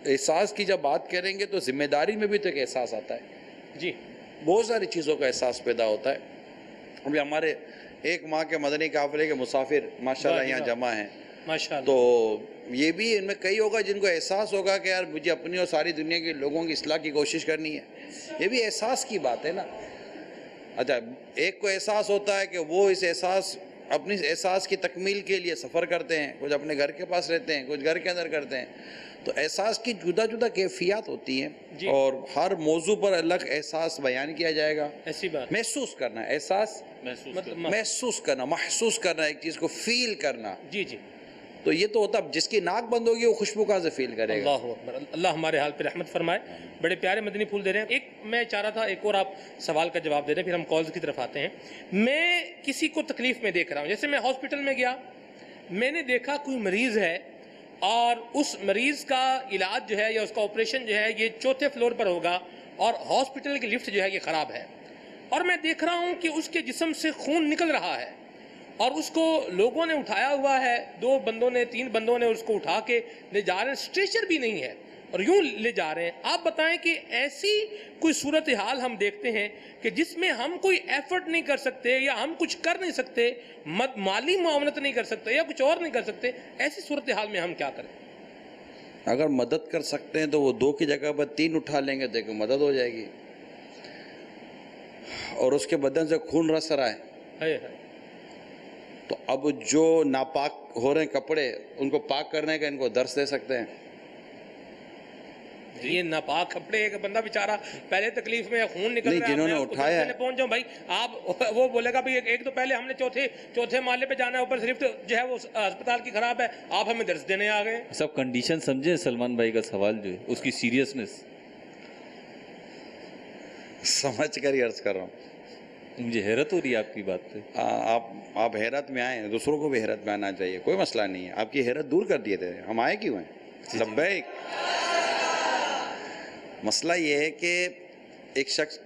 احساس کی جب بات کریں گے تو ذمہ داری میں بھی تو ایک احساس آتا ہے جی بہت ساری چیزوں کا احساس پیدا ہوتا ہے. ابھی ہمارے ایک ماہ کے مدنی قافلے کے مسافر ماشاءاللہ یہاں جمع ہیں ماشاءاللہ. تو یہ بھی ان میں کئی ہوگا جن کو احساس ہوگا کہ یار مجھے اپنی اور ساری دنیا کے لوگوں کی اصلاح کی کوشش کرنی ہے. یہ بھی احساس کی بات ہے نا. اچھا ایک کو احساس ہوتا ہے کہ وہ اس اپنی احساس کی تکمیل کے لیے سفر کرتے ہیں, کچھ اپنے گھر کے پاس رہتے ہیں, کچھ گھر کے اندر کرتے ہیں. تو احساس کی جدا جدا کیفیات ہوتی ہیں جی. اور ہر موضوع پر الگ احساس بیان کیا جائے گا. ایسی بات محسوس کرنا, احساس محسوس کرنا, محسوس کرنا, ایک چیز کو فیل کرنا. جی جی. تو یہ تو ہوتا, جس کی ناک بند ہوگی وہ خوشبو کہاں سے فیل کرے گا. اللہ اکبر. اللہ ہمارے حال پہ رحمت فرمائے. بڑے پیارے مدنی پھول دے رہے ہیں. ایک میں چاہ رہا تھا ایک اور آپ سوال کا جواب دے رہے ہیں, پھر ہم کالز کی طرف آتے ہیں. میں کسی کو تکلیف میں دیکھ رہا ہوں, جیسے میں ہاسپٹل میں گیا, میں نے دیکھا کوئی مریض ہے اور اس مریض کا علاج جو ہے یا اس کا آپریشن جو ہے یہ 4تھے فلور پر ہوگا اور ہاسپٹل کی لفٹ جو ہے یہ خراب ہے, اور میں دیکھ رہا ہوں کہ اس کے جسم سے خون نکل رہا ہے اور اس کو لوگوں نے اٹھایا ہوا ہے, 2 بندوں نے 3 بندوں نے اس کو اٹھا کے لے جا رہے ہیں, اسٹریچر بھی نہیں ہے اور یوں لے جا رہے ہیں. آپ بتائیں کہ ایسی کوئی صورتحال ہم دیکھتے ہیں کہ جس میں ہم کوئی ایفرٹ نہیں کر سکتے یا ہم کچھ کر نہیں سکتے, مالی معاونت نہیں کر سکتے یا کچھ اور نہیں کر سکتے, ایسی صورتحال میں ہم کیا کریں؟ اگر مدد کر سکتے ہیں تو وہ 2 کی جگہ پر 3 اٹھا لیں گے, دیکھو مدد ہو جائے گی. اور اس کے بدن سے خون رس رہا ہے تو اب جو ناپاک ہو رہے ہیں کپڑے ان کو پاک کرنے کا ان کو درس دے سکتے ہیں. یہ ناپاک کپڑے, ایک بندہ بیچارہ پہلے تکلیف میں خون نکل رہا ہے, جنہوں نے اٹھایا ہے پہنچ جاؤں بھائی, آپ وہ بولے گا بھائی ایک تو پہلے ہم نے چوتھے محلے پہ جانا ہے, اوپر صرف جو ہے وہ ہسپتال کی خراب ہے, آپ ہمیں درس دینے آ گئے. سب کنڈیشن سمجھے سلمان بھائی کا سوال جو ہے اس کی سیریسنس سمجھ کر ہی عرض کر رہا ہوں. مجھے حیرت ہو رہی ہے آپ کی بات پہ. آپ حیرت میں آئیں, دوسروں کو بھی حیرت میں آنا چاہیے, کوئی مسئلہ نہیں ہے. آپ کی حیرت دور کر دیے تھے, ہم آئے کیوں ہیں؟ لبیک. مسئلہ یہ ہے کہ ایک شخص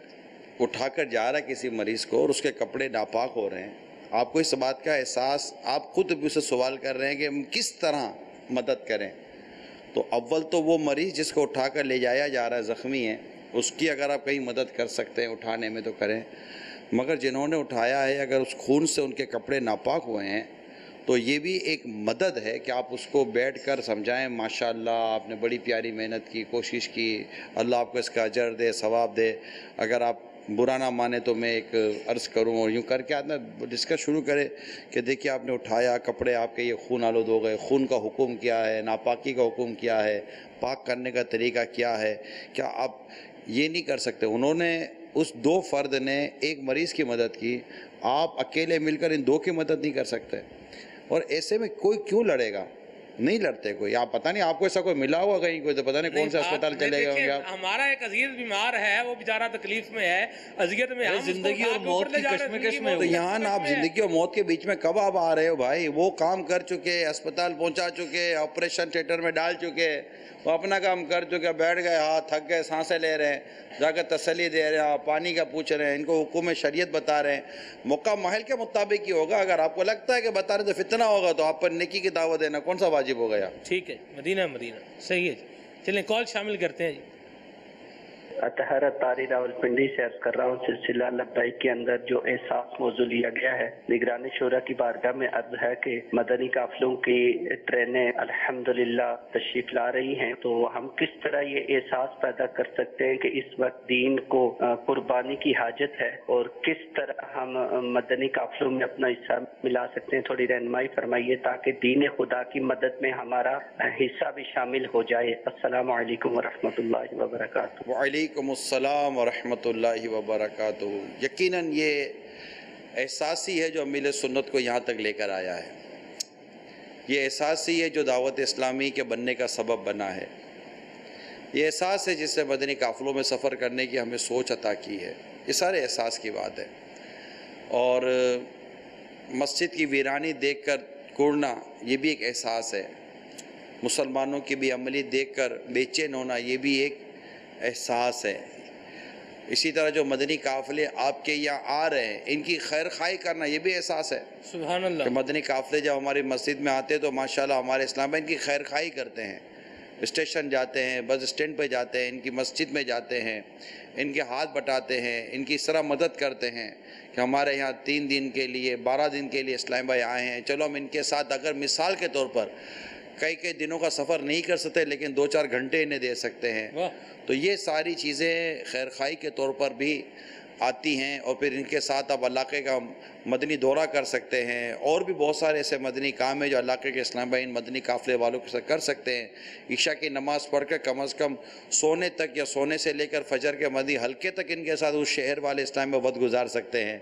اٹھا کر جا رہا ہے کسی مریض کو اور اس کے کپڑے ناپاک ہو رہے ہیں. آپ کو اس بات کا احساس, آپ خود بھی اسے سوال کر رہے ہیں کہ ہم کس طرح مدد کریں. تو اول تو وہ مریض جس کو اٹھا کر لے جایا جا رہا ہے, زخمی ہے, اس کی اگر آپ کہیں مدد کر سکتے ہیں اٹھانے میں تو کریں. مگر جنہوں نے اٹھایا ہے اگر اس خون سے ان کے کپڑے ناپاک ہوئے ہیں تو یہ بھی ایک مدد ہے کہ آپ اس کو بیٹھ کر سمجھائیں, ماشاءاللہ آپ نے بڑی پیاری محنت کی, کوشش کی, اللہ آپ کو اس کا اجر دے, ثواب دے. اگر آپ برا نہ مانے تو میں ایک عرض کروں اور یوں کر کے آدمی ڈسکس شروع کرے کہ دیکھیے آپ نے اٹھایا, کپڑے آپ کے یہ خون آلود ہو گئے, خون کا حکم کیا ہے, ناپاکی کا حکم کیا ہے, پاک کرنے کا طریقہ کیا ہے, کیا آپ یہ نہیں کر سکتے؟ انہوں نے اس 2 فرد نے ایک مریض کی مدد کی, آپ اکیلے مل کر ان 2 کی مدد نہیں کر سکتے. اور ایسے میں کوئی کیوں لڑے گا؟ نہیں لڑتے کوئی. آپ پتہ نہیں آپ کو ایسا کوئی ملا ہوا کہیں, کوئی تو پتہ نہیں کون سے اسپتال چلے گئے ہوں گے. ہمارا ایک عزیز بیمار ہے, وہ بیچارہ تکلیف میں ہے, اذیت میں, ہم زندگی اور موت کی کشمکش میں. تو یہاں آپ زندگی اور موت کے بیچ میں کب آپ آ رہے ہو بھائی؟ وہ کام کر چکے, اسپتال پہنچا چکے, آپریشن تھیٹر میں ڈال چکے, وہ اپنا کام کر چکے, بیٹھ گئے, ہاتھ تھک گئے, سانسیں لے رہے ہیں, جا کر تسلی دے رہے ہیں, پانی کا پوچھ رہے ہیں, ان کو حکم شریعت بتا رہے ہیں. موقع محل کے مطابق ہی ہوگا. اگر آپ کو لگتا ہے کہ بتا رہے تو فتنہ ہوگا تو آپ پر نیکی کی دعوت دینا کون سا واجب ہو گیا؟ ٹھیک ہے, مدینہ صحیح ہے. چلیں کال شامل کرتے ہیں. اطہر طاری راولپنڈی سے عرض کر رہا ہوں. سلسلہ لبیک کے اندر جو احساس موضوع لیا گیا ہے, نگران شورا کی بارگاہ میں عرض ہے کہ مدنی قافلوں کی ٹرینیں الحمدللہ تشریف لا رہی ہیں, تو ہم کس طرح یہ احساس پیدا کر سکتے ہیں کہ اس وقت دین کو قربانی کی حاجت ہے, اور کس طرح ہم مدنی قافلوں میں اپنا حصہ ملا سکتے ہیں؟ تھوڑی رہنمائی فرمائیے تاکہ دین خدا کی مدد میں ہمارا حصہ بھی شامل ہو جائے. السلام علیکم ورحمۃ اللہ وبرکاتہ. وعلیکم السلام ورحمۃ اللہ وبرکاتہ. یقیناً یہ احساسی ہے جو امیل سنت کو یہاں تک لے کر آیا ہے. یہ احساسی ہے جو دعوت اسلامی کے بننے کا سبب بنا ہے. یہ احساس ہے جس سے مدنی قافلوں میں سفر کرنے کی ہمیں سوچ عطا کی ہے. یہ سارے احساس کی بات ہے. اور مسجد کی ویرانی دیکھ کر کوڑنا یہ بھی ایک احساس ہے. مسلمانوں کی بھی عملی دیکھ کر بے چین ہونا یہ بھی ایک احساس ہے. اسی طرح جو مدنی قافلے آپ کے یہاں آ رہے ہیں ان کی خیر خواہی کرنا یہ بھی احساس ہے. سبحان اللہ. کہ مدنی قافلے جب ہماری مسجد میں آتے تو ماشاءاللہ ہمارے اسلام میں ان کی خیر خواہی کرتے ہیں, اسٹیشن جاتے ہیں، بس اسٹینڈ پہ جاتے ہیں، ان کی مسجد میں جاتے ہیں، ان کے ہاتھ بٹاتے ہیں، ان کی اس طرح مدد کرتے ہیں کہ ہمارے یہاں 3 دن کے لیے 12 دن کے لیے اسلام بھائی آئے ہیں، چلو ہم ان کے ساتھ اگر مثال کے طور پر کئی دنوں کا سفر نہیں کر سکتے لیکن 2-4 گھنٹے انہیں دے سکتے ہیں. تو یہ ساری چیزیں خیرخواہی کے طور پر بھی آتی ہیں، اور پھر ان کے ساتھ آپ علاقے کا مدنی دورہ کر سکتے ہیں، اور بھی بہت سارے ایسے مدنی کام ہیں جو علاقے کے اسلام بھائی ان مدنی قافلے والوں کے ساتھ کر سکتے ہیں. عشاء کی نماز پڑھ کر کم از کم سونے تک یا سونے سے لے کر فجر کے مدنی حلقے تک ان کے ساتھ اس شہر والے اسلام میں وقت گزار سکتے ہیں.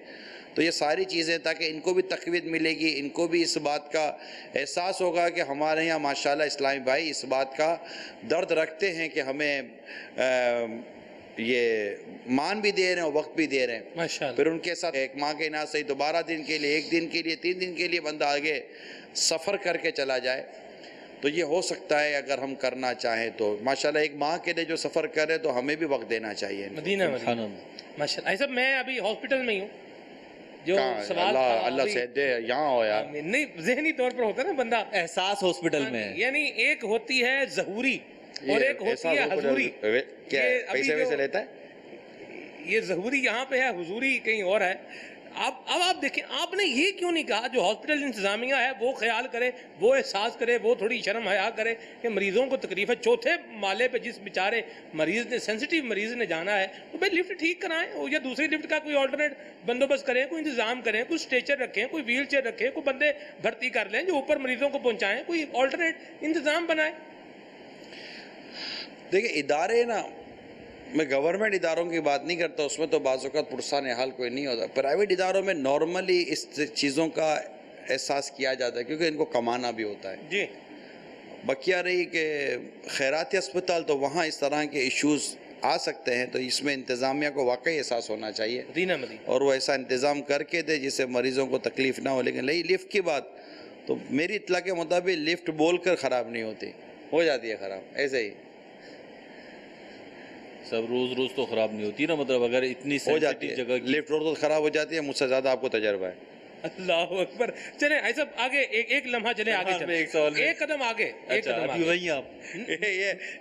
تو یہ ساری چیزیں تاکہ ان کو بھی تقویت ملے گی، ان کو بھی اس بات کا احساس ہوگا کہ ہمارے یہاں ماشاءاللہ اسلامی بھائی اس بات کا درد رکھتے ہیں کہ ہمیں یہ مان بھی دے رہے ہیں اور وقت بھی دے رہے ہیں. پھر ان کے ساتھ ایک ماہ کے نہ صحیح تو 12 دن کے لیے، 1 دن کے لیے، 3 دن کے لیے بندہ آگے سفر کر کے چلا جائے تو یہ ہو سکتا ہے اگر ہم کرنا چاہیں تو. ماشاءاللہ 1 ماہ کے لیے جو سفر کرے تو ہمیں بھی وقت دینا چاہیے. مدینہ ماشاءاللہ. ایسا میں ابھی ہاسپٹل میں ہی ہوں. جو سوال اللہ سے دے یہاں ہو یار. نہیں ذہنی طور پر ہوتا ہے نا بندہ احساس ہاسپٹل میں، یعنی ایک ہوتی ہے ظہوری اور ایک ہوتی ہے حضوری. کیا پیسے ویسے لیتا ہے؟ یہ ظہوری یہاں پہ ہے، حضوری کہیں اور ہے. اب آپ دیکھیں، آپ نے یہ کیوں نہیں کہا جو ہاسپٹل انتظامیہ ہے وہ خیال کرے، وہ احساس کرے، وہ تھوڑی شرم حیا کرے کہ مریضوں کو تکلیف ہے. چوتھے مالے پہ جس بیچارے مریض نے، سینسٹیو مریض نے جانا ہے، تو بھائی لفٹ ٹھیک کرائیں یا دوسری لفٹ کا کوئی آلٹرنیٹ بندوبست کریں، کوئی انتظام کریں، کوئی اسٹریچر رکھیں، کوئی ویل چیئر رکھیں، کوئی بندے بھرتی کر لیں جو اوپر مریضوں کو پہنچائیں، کوئی آلٹرنیٹ انتظام بنائیں. دیکھیں ادارے نا، میں گورنمنٹ اداروں کی بات نہیں کرتا، اس میں تو بعض اوقات پرسان حال کوئی نہیں ہوتا. پرائیویٹ اداروں میں نارملی اس چیزوں کا احساس کیا جاتا ہے کیونکہ ان کو کمانا بھی ہوتا ہے. جی بقیہ رہی کہ خیراتی اسپتال تو وہاں اس طرح کے ایشوز آ سکتے ہیں، تو اس میں انتظامیہ کو واقعی احساس ہونا چاہیے اور وہ ایسا انتظام کر کے دے جس سے مریضوں کو تکلیف نہ ہو. لیکن لفٹ کی بات تو میری اطلاع کے مطابق لفٹ بول کر خراب نہیں ہوتی، ہو جاتی ہے خراب ایسے ہی. سب روز تو خراب نہیں ہوتی نا، مطلب اگر اتنی ہو جاتی ہے جگہ لفٹ روز خراب ہو جاتی ہے. مجھ سے زیادہ آپ کو تجربہ ہے. اللہ اکبر. چلیں ایسا آگے ایک لمحہ چلیں آگے چلیں، ایک سوال ایک قدم آگے، ایک قدم آگے. وہی آپ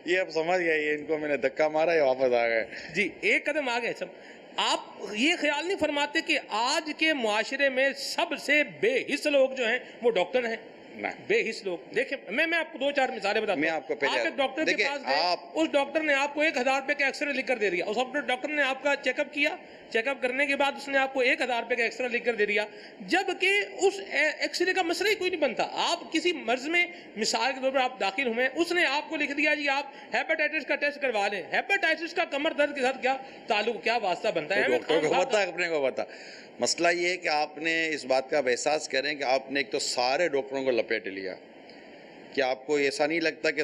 یہ اب سمجھ گئے، ان کو میں نے دھکا مارا، یہ واپس آ گئے. جی ایک قدم آگے. آپ یہ خیال نہیں فرماتے کہ آج کے معاشرے میں سب سے بے حس لوگ جو ہیں وہ ڈاکٹر ہیں؟ بے حس لوگ دیکھیں، میں آپ کو 2-4 مثالیں بتاتا ہوں. میں آپ کو پہلے آپ ایک ڈاکٹر کے پاس گئے، اس ڈاکٹر نے آپ کو 1000 روپے کا ایکس رے لکھ کر دے دیا. اس ڈاکٹر نے آپ کا چیک اپ کیا، چیک اپ کرنے کے بعد اس نے آپ کو 1000 روپے کا ایکس رے لکھ کر دے دیا، جبکہ اس ایکس رے کا مسئلہ ہی کوئی نہیں بنتا. آپ کسی مرض میں مثال کے طور پر آپ داخل ہوئے، اس نے آپ کو لکھ دیا جی آپ ہیپاٹائٹس کا ٹیسٹ کروا لیں. ہیپاٹائٹس کا کمر درد کے ساتھ کیا تعلق، کیا واسطہ بنتا ہے؟ ڈاکٹر کو پتا، اپنے کو پتا. مسئلہ یہ ہے کہ آپ نے اس بات کا احساس کریں کہ آپ نے ایک تو سارے ڈاکٹروں کو لپیٹ لیا، کہ آپ کو ایسا نہیں لگتا کہ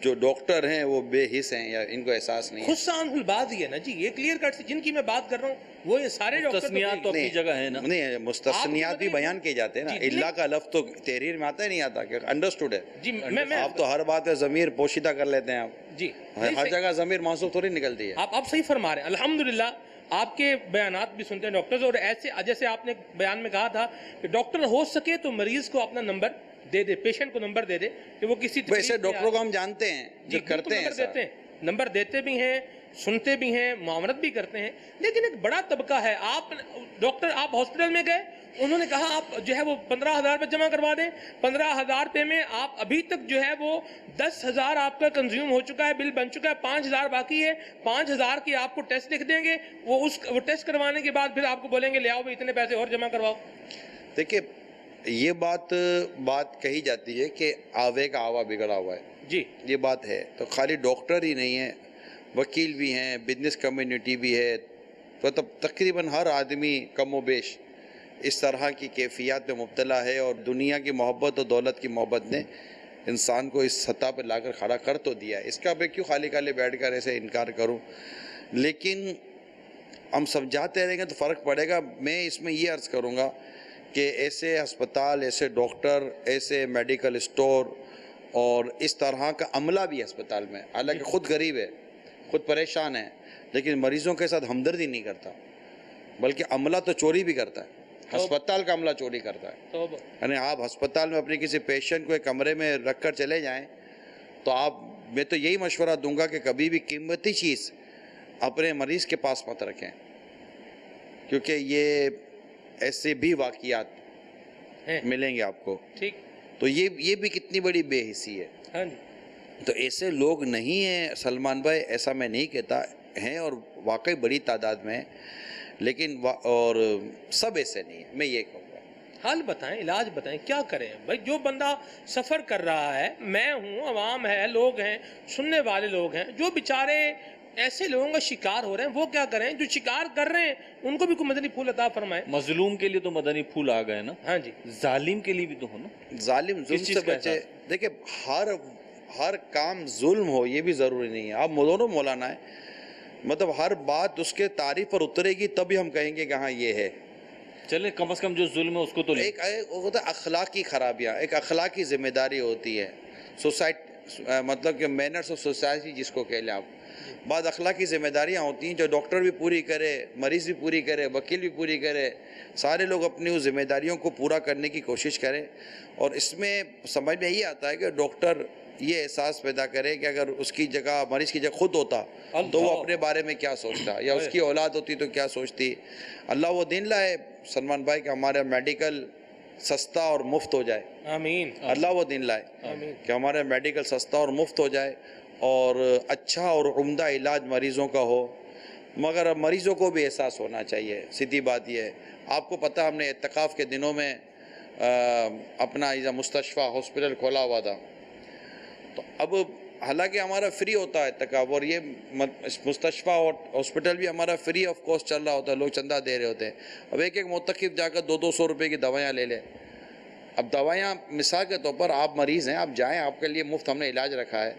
جو ڈاکٹر ہیں وہ بے حس ہیں یا ان کو احساس نہیں ہے. خصان الباز ہی ہے نا جی، یہ کلیئر کٹ جن کی میں بات کر رہا ہوں وہ یہ سارے مستثنیات تو اپنی جگہ ہے نا. نہیں، مستثنیات بھی بیان کیے جاتے ہیں نا. اللہ کا لفظ تو تحریر میں آتا ہی نہیں آتا کہ انڈرسٹوڈ ہے. جی میں آپ تو ہر بات ہے ضمیر پوشیدہ کر لیتے ہیں آپ. جی ہر جگہ ضمیر منسوخ تھوڑی نکلتی ہے. آپ صحیح فرما رہے ہیں. الحمدللہ آپ کے بیانات بھی سنتے ہیں ڈاکٹرز، اور ایسے جیسے آپ نے بیان میں کہا تھا کہ ڈاکٹر ہو سکے تو مریض کو اپنا نمبر دے دے، پیشنٹ کو نمبر دے دے کہ وہ کسی ویسے ڈاکٹروں کو ہم جانتے ہیں جو کرتے ہیں، نمبر دیتے بھی ہیں، سنتے بھی ہیں، معاونت بھی کرتے ہیں. لیکن ایک بڑا طبقہ ہے. آپ ڈاکٹر آپ ہاسپٹل میں گئے، انہوں نے کہا آپ جو ہے وہ 15,000 روپے جمع کروا دیں. 15,000 روپے میں آپ ابھی تک جو ہے وہ 10,000 آپ کا کنزیوم ہو چکا ہے، بل بن چکا ہے، 5,000 باقی ہے. 5,000 کی آپ کو ٹیسٹ لکھ دیں گے، وہ ٹیسٹ کروانے کے بعد پھر آپ کو بولیں گے لے آؤ بھائی اتنے پیسے اور جمع کرواؤ. دیکھیے یہ بات کہی جاتی ہے کہ آوے کا آوا بگڑا ہوا ہے. جی یہ بات ہے. تو خالی ڈاکٹر ہی نہیں ہے، وکیل بھی ہیں، بزنس کمیونٹی بھی ہے، تو تقریباً ہر آدمی کم و بیش اس طرح کی کیفیات میں مبتلا ہے. اور دنیا کی محبت اور دولت کی محبت نے انسان کو اس سطح پہ لا کر کھڑا کر تو دیا ہے. اس کا میں کیوں خالی بیٹھ کر ایسے انکار کروں. لیکن ہم سمجھاتے رہیں گے تو فرق پڑے گا. میں اس میں یہ عرض کروں گا کہ ایسے ہسپتال، ایسے ڈاکٹر، ایسے میڈیکل اسٹور اور اس طرح کا عملہ بھی ہسپتال میں، حالانکہ خود غریب ہے، خود پریشان ہے، لیکن مریضوں کے ساتھ ہمدردی نہیں کرتا، بلکہ عملہ تو چوری بھی کرتا ہے. ہسپتال کا عملہ چوری کرتا ہے. یعنی آپ ہسپتال میں اپنے کسی پیشنٹ کو ایک کمرے میں رکھ کر چلے جائیں تو آپ میں تو یہی مشورہ دوں گا کہ کبھی بھی قیمتی چیز اپنے مریض کے پاس مت رکھیں، کیونکہ یہ ایسے بھی واقعات ملیں گے آپ کو. ٹھیک. تو یہ بھی کتنی بڑی بے حسی ہے. ہاں جی. تو ایسے لوگ نہیں ہیں سلمان بھائی، ایسا میں نہیں کہتا، ہیں اور واقعی بڑی تعداد میں ہیں، لیکن اور سب ایسے نہیں ہیں. میں یہ کہوں گا حل بتائیں، علاج بتائیں، کیا کریں بھائی؟ جو بندہ سفر کر رہا ہے، میں ہوں، عوام ہے، لوگ ہیں، سننے والے لوگ ہیں، جو بیچارے ایسے لوگوں کا شکار ہو رہے ہیں، وہ کیا کریں؟ جو شکار کر رہے ہیں ان کو بھی کوئی مدنی پھول عطا فرمائے. مظلوم کے لیے تو مدنی پھول آ گئے نا. ہاں جی. ظالم کے لیے بھی تو ہو نا. ظالم ظلم سے بچے. دیکھیں ہر کام ظلم ہو یہ بھی ضروری نہیں ہے. آپ دونوں مولانا ہیں، مطلب ہر بات اس کے تعریف پر اترے گی تبھی ہم کہیں گے کہ ہاں یہ ہے. چلیں کم از کم جو ظلم ہے اس کو تو ایک ہوتا ہے اخلاقی خرابیاں، ایک اخلاقی ذمہ داری ہوتی ہے. مطلب کہ مینرز آف سوسائٹی جس کو کہہ لیں آپ. بعض اخلاقی ذمہ داریاں ہوتی ہیں جو ڈاکٹر بھی پوری کرے، مریض بھی پوری کرے، وکیل بھی پوری کرے، سارے لوگ اپنی اس ذمہ داریوں کو پورا کرنے کی کوشش کریں. اور اس میں سمجھ میں یہی آتا ہے کہ ڈاکٹر یہ احساس پیدا کرے کہ اگر اس کی جگہ، مریض کی جگہ خود ہوتا تو وہ اپنے بارے میں کیا سوچتا، یا اس کی اولاد ہوتی تو کیا سوچتی. اللہ وہ دن لائے سلمان بھائی کہ ہمارا میڈیکل سستا اور مفت ہو جائے. آمین. اللہ وہ دن لائے کہ ہمارا میڈیکل سستا اور مفت ہو جائے اور اچھا اور عمدہ علاج مریضوں کا ہو. مگر مریضوں کو بھی احساس ہونا چاہیے. سیدھی بات یہ ہے، آپ کو پتہ ہم نے اعتکاف کے دنوں میں اپنا مستشفیٰ ہاسپٹل کھولا ہوا تھا. تو اب حالانکہ ہمارا فری ہوتا ہے اعتکاف، اور یہ مستشفیٰ اور ہاسپٹل بھی ہمارا فری آف کاسٹ چل رہا ہوتا ہے، لوگ چندہ دے رہے ہوتے ہیں. اب ایک معتکف جا کر 200 روپے کی دوائیاں لے لے. اب دوائیاں مثال کے طور پر آپ مریض ہیں، آپ جائیں، آپ کے لیے مفت ہم نے علاج رکھا ہے،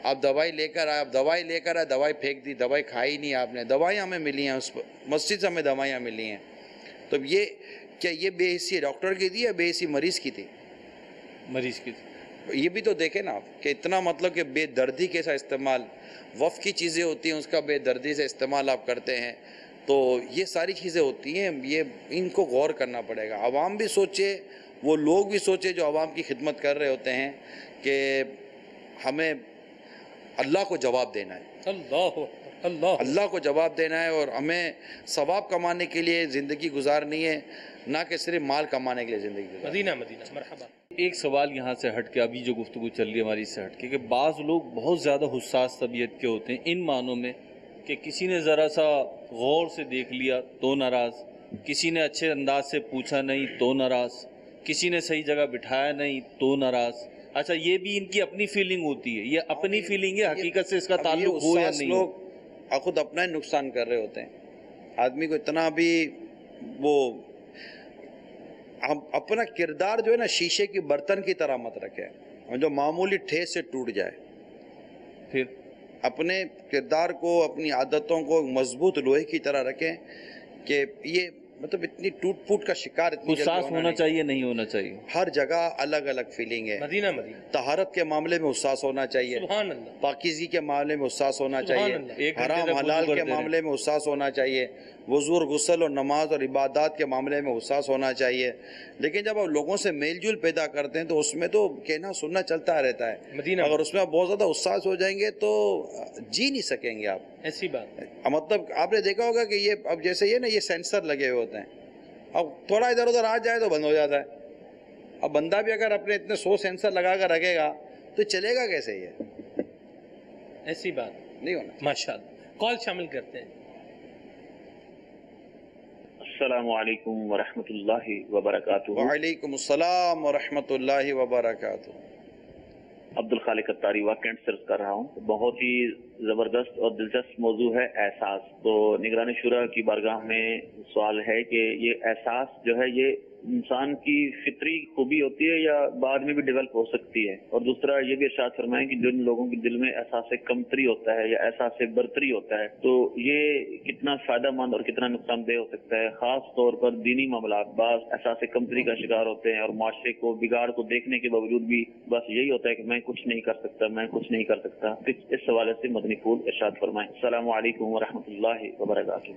آپ دوائی لے کر آئے، دوائی پھینک دی، دوائی کھائی نہیں آپ نے. دوائیاں ہمیں ملی ہیں، اس مسجد سے ہمیں دوائیاں ملی ہیں. تو یہ کیا یہ بے حسی ڈاکٹر کی تھی یا بے حسی مریض کی تھی؟ مریض کی تھی. یہ بھی تو دیکھیں نا آپ کہ اتنا مطلب کہ بے دردی کے ساتھ استعمال، وقف کی چیزیں ہوتی ہیں اس کا بے دردی سے استعمال آپ کرتے ہیں. تو یہ ساری چیزیں ہوتی ہیں، یہ ان کو غور کرنا پڑے گا. عوام بھی سوچے، وہ لوگ بھی سوچے جو عوام کی خدمت کر رہے ہوتے ہیں کہ ہمیں اللہ کو جواب دینا ہے. اللہ کو جواب دینا ہے، اور ہمیں ثواب کمانے کے لیے زندگی گزارنی ہے، نہ کہ صرف مال کمانے کے لیے زندگی گزارنی. مدینہ مرحبا. ایک سوال یہاں سے ہٹ کے، ابھی جو گفتگو چل رہی ہے ہماری سے ہٹ کے، کہ بعض لوگ بہت زیادہ حساس طبیعت کے ہوتے ہیں، ان معنوں میں کہ کسی نے ذرا سا غور سے دیکھ لیا تو ناراض، کسی نے اچھے انداز سے پوچھا نہیں تو ناراض، کسی نے صحیح جگہ بٹھایا نہیں تو ناراض. اچھا یہ بھی ان کی اپنی فیلنگ ہوتی ہے، یہ اپنی فیلنگ ہے، حقیقت سے اس کا تعلق ہو یا نہیں ہو. لوگ خود اپنا ہی نقصان کر رہے ہوتے ہیں. آدمی کو اتنا بھی وہ اپنا کردار جو ہے نا شیشے کی برتن کی طرح مت رکھے، اور جو معمولی ٹھیس سے ٹوٹ جائے. پھر اپنے کردار کو، اپنی عادتوں کو مضبوط لوہے کی طرح رکھیں کہ یہ مطلب اتنی ٹوٹ پھوٹ کا شکار حساس ہونا چاہیے نہیں ہونا چاہیے. ہر جگہ الگ الگ فیلنگ ہے. مدینہ طہارت کے معاملے میں حساس ہونا چاہیے، سبحان اللہ. پاکیزگی کے معاملے میں حساس ہونا چاہیے، حرام حلال کے معاملے میں حساس ہونا چاہیے، وضو اور غسل اور نماز اور عبادات کے معاملے میں حساس ہونا چاہیے. لیکن جب آپ لوگوں سے میل جول پیدا کرتے ہیں تو اس میں تو کہنا سننا چلتا رہتا ہے. اگر اس میں آپ بہت زیادہ حساس ہو جائیں گے تو جی نہیں سکیں گے آپ. ایسی بات مطلب آپ نے دیکھا ہوگا کہ یہ اب جیسے یہ نا یہ سینسر لگے ہوئے ہوتے ہیں، اب تھوڑا ادھر ادھر آ جائے تو بند ہو جاتا ہے. اب بندہ بھی اگر اپنے اتنے 100 سینسر لگا کر رکھے گا تو چلے گا کیسے؟ یہ ایسی بات نہیں ہونا. ماشاءاللہ. کال شامل کرتے ہیں. السلام علیکم ورحمۃ اللہ وبرکاتہ. وعلیکم السلام ورحمۃ اللہ وبرکاتہ. عبد الخالق اتاری کینٹ سے کر رہا ہوں. بہت ہی زبردست اور دلچسپ موضوع ہے احساس. تو نگران شورا کی بارگاہ میں سوال ہے کہ یہ احساس جو ہے یہ انسان کی فطری خوبی ہوتی ہے یا بعد میں بھی ڈیولپ ہو سکتی ہے؟ اور دوسرا یہ بھی ارشاد فرمائیں کہ جن لوگوں کے دل میں احساس کمتری ہوتا ہے یا احساس برتری ہوتا ہے تو یہ کتنا فائدہ مند اور کتنا نقصان دہ ہو سکتا ہے؟ خاص طور پر دینی معاملات بعض احساس کمتری کا شکار ہوتے ہیں اور معاشرے کو بگاڑ کو دیکھنے کے باوجود بھی بس یہی ہوتا ہے کہ میں کچھ نہیں کر سکتا، میں کچھ نہیں کر سکتا. اس حوالے سے مدنی پھول ارشاد فرمائیں. السلام علیکم ورحمۃ اللہ وبرکاتہ.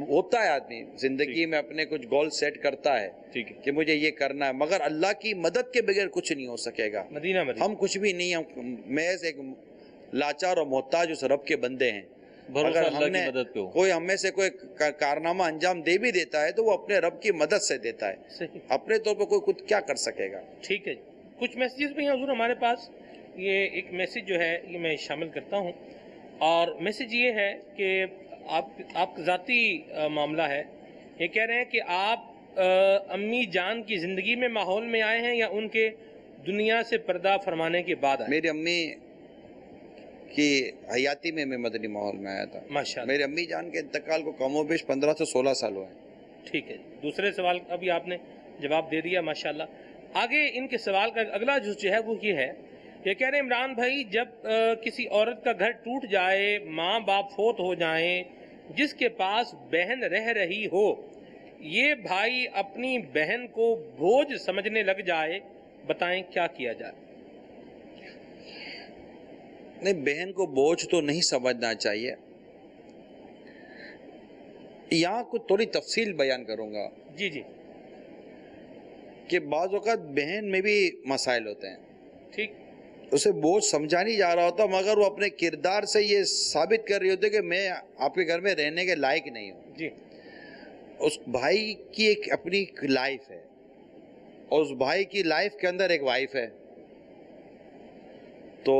ہوتا ہے آدمی زندگی میں اپنے کچھ گول سیٹ کرتا ہے کہ مجھے یہ کرنا ہے، مگر اللہ کی مدد کے بغیر کچھ نہیں ہو سکے گا. ہم کچھ بھی نہیں، ہم محض ایک لاچار اور محتاج اس رب کے بندے ہیں. اگر ہم نے کوئی ہم میں سے کوئی کارنامہ انجام دے بھی دیتا ہے تو وہ اپنے رب کی مدد سے دیتا ہے، اپنے طور پر کوئی کچھ کیا کر سکے گا. ٹھیک ہے، کچھ میسیجز بھی ہیں حضور ہمارے پاس. یہ ایک میسیج جو ہے یہ میں شامل کرتا ہوں، اور میسیج یہ ہے کہ آپ کا ذاتی معاملہ ہے. یہ کہہ رہے ہیں کہ آپ امی جان کی زندگی میں ماحول میں آئے ہیں یا ان کے دنیا سے پردہ فرمانے کے بعد آئے؟ میری امی کی حیاتی میں مدنی ماحول میں آیا تھا. ماشاءاللہ. میری امی جان کے انتقال کو کم و بیش 15 سے 16 سال ہوئے. ٹھیک ہے، دوسرے سوال ابھی آپ نے جواب دے دیا ماشاءاللہ. آگے ان کے سوال کا اگلا جز جو ہے وہ یہ ہے، یہ کہہ رہے ہیں عمران بھائی جب کسی عورت کا گھر ٹوٹ جائے، ماں باپ فوت ہو جائیں، جس کے پاس بہن رہ رہی ہو، یہ بھائی اپنی بہن کو بوجھ سمجھنے لگ جائے، بتائیں کیا کیا جائے؟ نہیں، بہن کو بوجھ تو نہیں سمجھنا چاہیے. یہاں کچھ تھوڑی تفصیل بیان کروں گا. جی جی. کہ بعض اوقات بہن میں بھی مسائل ہوتے ہیں. ٹھیک. اسے بوجھ سمجھا نہیں جا رہا ہوتا، مگر وہ اپنے کردار سے یہ ثابت کر رہی ہوتی ہے کہ میں آپ کے گھر میں رہنے کے لائق نہیں ہوں. جی. اس بھائی کی ایک اپنی لائف ہے، اور اس بھائی کی لائف کے اندر ایک وائف ہے. تو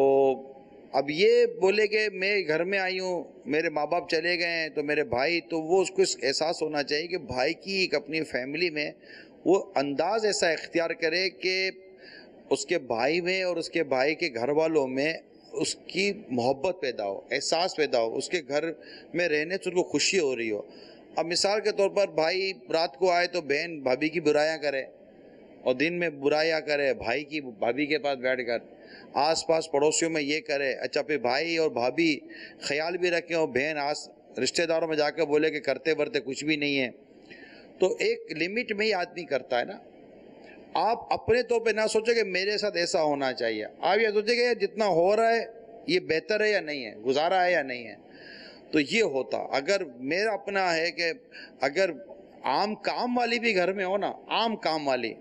اب یہ بولے کہ میں گھر میں آئی ہوں، میرے ماں باپ چلے گئے ہیں تو میرے بھائی، تو وہ اس کو احساس ہونا چاہیے کہ بھائی کی ایک اپنی فیملی میں وہ انداز ایسا اختیار کرے کہ اس کے بھائی میں اور اس کے بھائی کے گھر والوں میں اس کی محبت پیدا ہو، احساس پیدا ہو، اس کے گھر میں رہنے سے ان کو خوشی ہو رہی ہو. اب مثال کے طور پر بھائی رات کو آئے تو بہن بھابھی کی برائیاں کرے، اور دن میں برائیاں کرے بھائی کی بھابھی کے پاس بیٹھ کر، آس پاس پڑوسیوں میں یہ کرے. اچھا پھر بھائی اور بھابھی خیال بھی رکھیں اور بہن رشتہ داروں میں جا کے بولے کہ کرتے ورتے کچھ بھی نہیں ہے. تو ایک لمٹ میں ہی آدمی کرتا ہے نا. آپ اپنے طور پہ نہ سوچیں کہ میرے ساتھ ایسا ہونا چاہیے، آپ یہ سوچیں کہ جتنا ہو رہا ہے یہ بہتر ہے یا نہیں ہے، گزارا ہے یا نہیں ہے. تو یہ ہوتا اگر میرا اپنا ہے کہ اگر عام کام والی بھی گھر میں ہو نا، عام کام والی،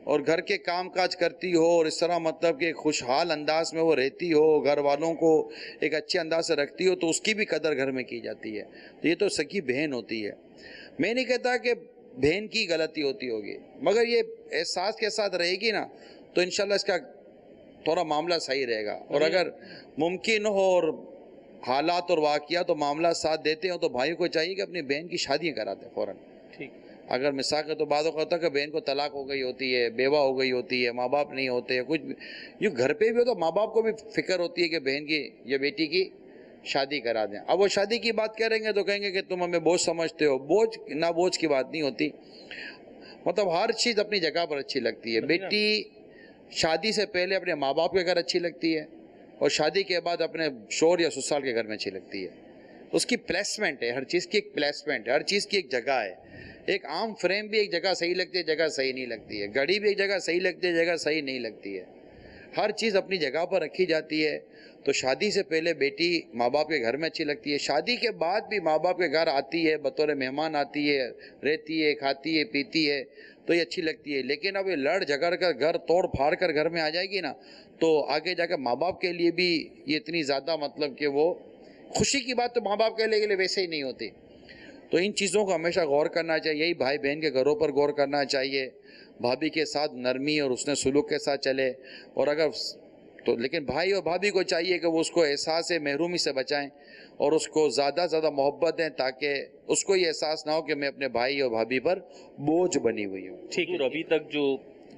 اور گھر کے کام کاج کرتی ہو اور اس طرح مطلب کہ خوشحال انداز میں وہ رہتی ہو، گھر والوں کو ایک اچھے انداز سے رکھتی ہو، تو اس کی بھی قدر گھر میں کی جاتی ہے. تو یہ تو سکی بہن ہوتی ہے. میں نہیں کہتا کہ بہن کی غلطی ہوتی ہوگی، مگر یہ احساس کے ساتھ رہے گی نا تو انشاءاللہ اس کا تھوڑا معاملہ صحیح رہے گا. اور اگر ممکن ہو اور حالات اور واقعات تو معاملہ ساتھ دیتے ہوں تو بھائیوں کو چاہیے کہ اپنی بہن کی شادیاں کراتے فوراً. ٹھیک. اگر مثال ہے تو بعض اوقات ہوتا ہے کہ بہن کو طلاق ہو گئی ہوتی ہے، بیوہ ہو گئی ہوتی ہے، ماں باپ نہیں ہوتے، کچھ بھی یہ گھر پہ بھی ہو تو ماں باپ کو بھی فکر ہوتی ہے کہ بہن کی یا بیٹی کی شادی کرا دیں. اب وہ شادی کی بات کریں گے تو کہیں گے کہ تم ہمیں بوجھ سمجھتے ہو. بوجھ نہ بوجھ کی بات نہیں ہوتی، مطلب ہر چیز اپنی جگہ پر اچھی لگتی ہے. بیٹی شادی سے پہلے اپنے ماں باپ کے گھر اچھی لگتی ہے، اور شادی کے بعد اپنے شوہر یا سسرال کے گھر میں اچھی لگتی ہے. اس کی پلیسمنٹ ہے، ہر چیز کی ایک پلیسمنٹ ہے، ہر چیز کی ایک جگہ ہے. ایک عام فریم بھی ایک جگہ صحیح لگتی ہے، جگہ صحیح نہیں لگتی ہے. گھڑی بھی ایک جگہ صحیح لگتی ہے، جگہ صحیح نہیں لگتی ہے. ہر چیز اپنی جگہ پر رکھی جاتی ہے. تو شادی سے پہلے بیٹی ماں باپ کے گھر میں اچھی لگتی ہے، شادی کے بعد بھی ماں باپ کے گھر آتی ہے، بطور مہمان آتی ہے، رہتی ہے، کھاتی ہے، پیتی ہے، تو یہ اچھی لگتی ہے. لیکن اب یہ لڑ جھگڑ کر گھر توڑ پھاڑ کر گھر میں آ جائے گی نا تو آگے جا کر ماں باپ کے لیے بھی یہ اتنی زیادہ مطلب کہ وہ خوشی کی بات تو ماں باپ کے لیے ویسے ہی نہیں ہوتی. تو ان چیزوں کو ہمیشہ غور کرنا چاہیے. یہی بھائی بہن کے گھروں پر غور کرنا چاہیے. بھابھی کے ساتھ نرمی اور اس نے سلوک کے ساتھ چلے، اور اگر تو لیکن بھائی اور بھابھی کو چاہیے کہ وہ اس کو احساس محرومی سے بچائیں اور اس کو زیادہ زیادہ محبت دیں، تاکہ اس کو یہ احساس نہ ہو کہ میں اپنے بھائی اور بھابھی پر بوجھ بنی ہوئی ہوں. ٹھیک ہے. ابھی تک جو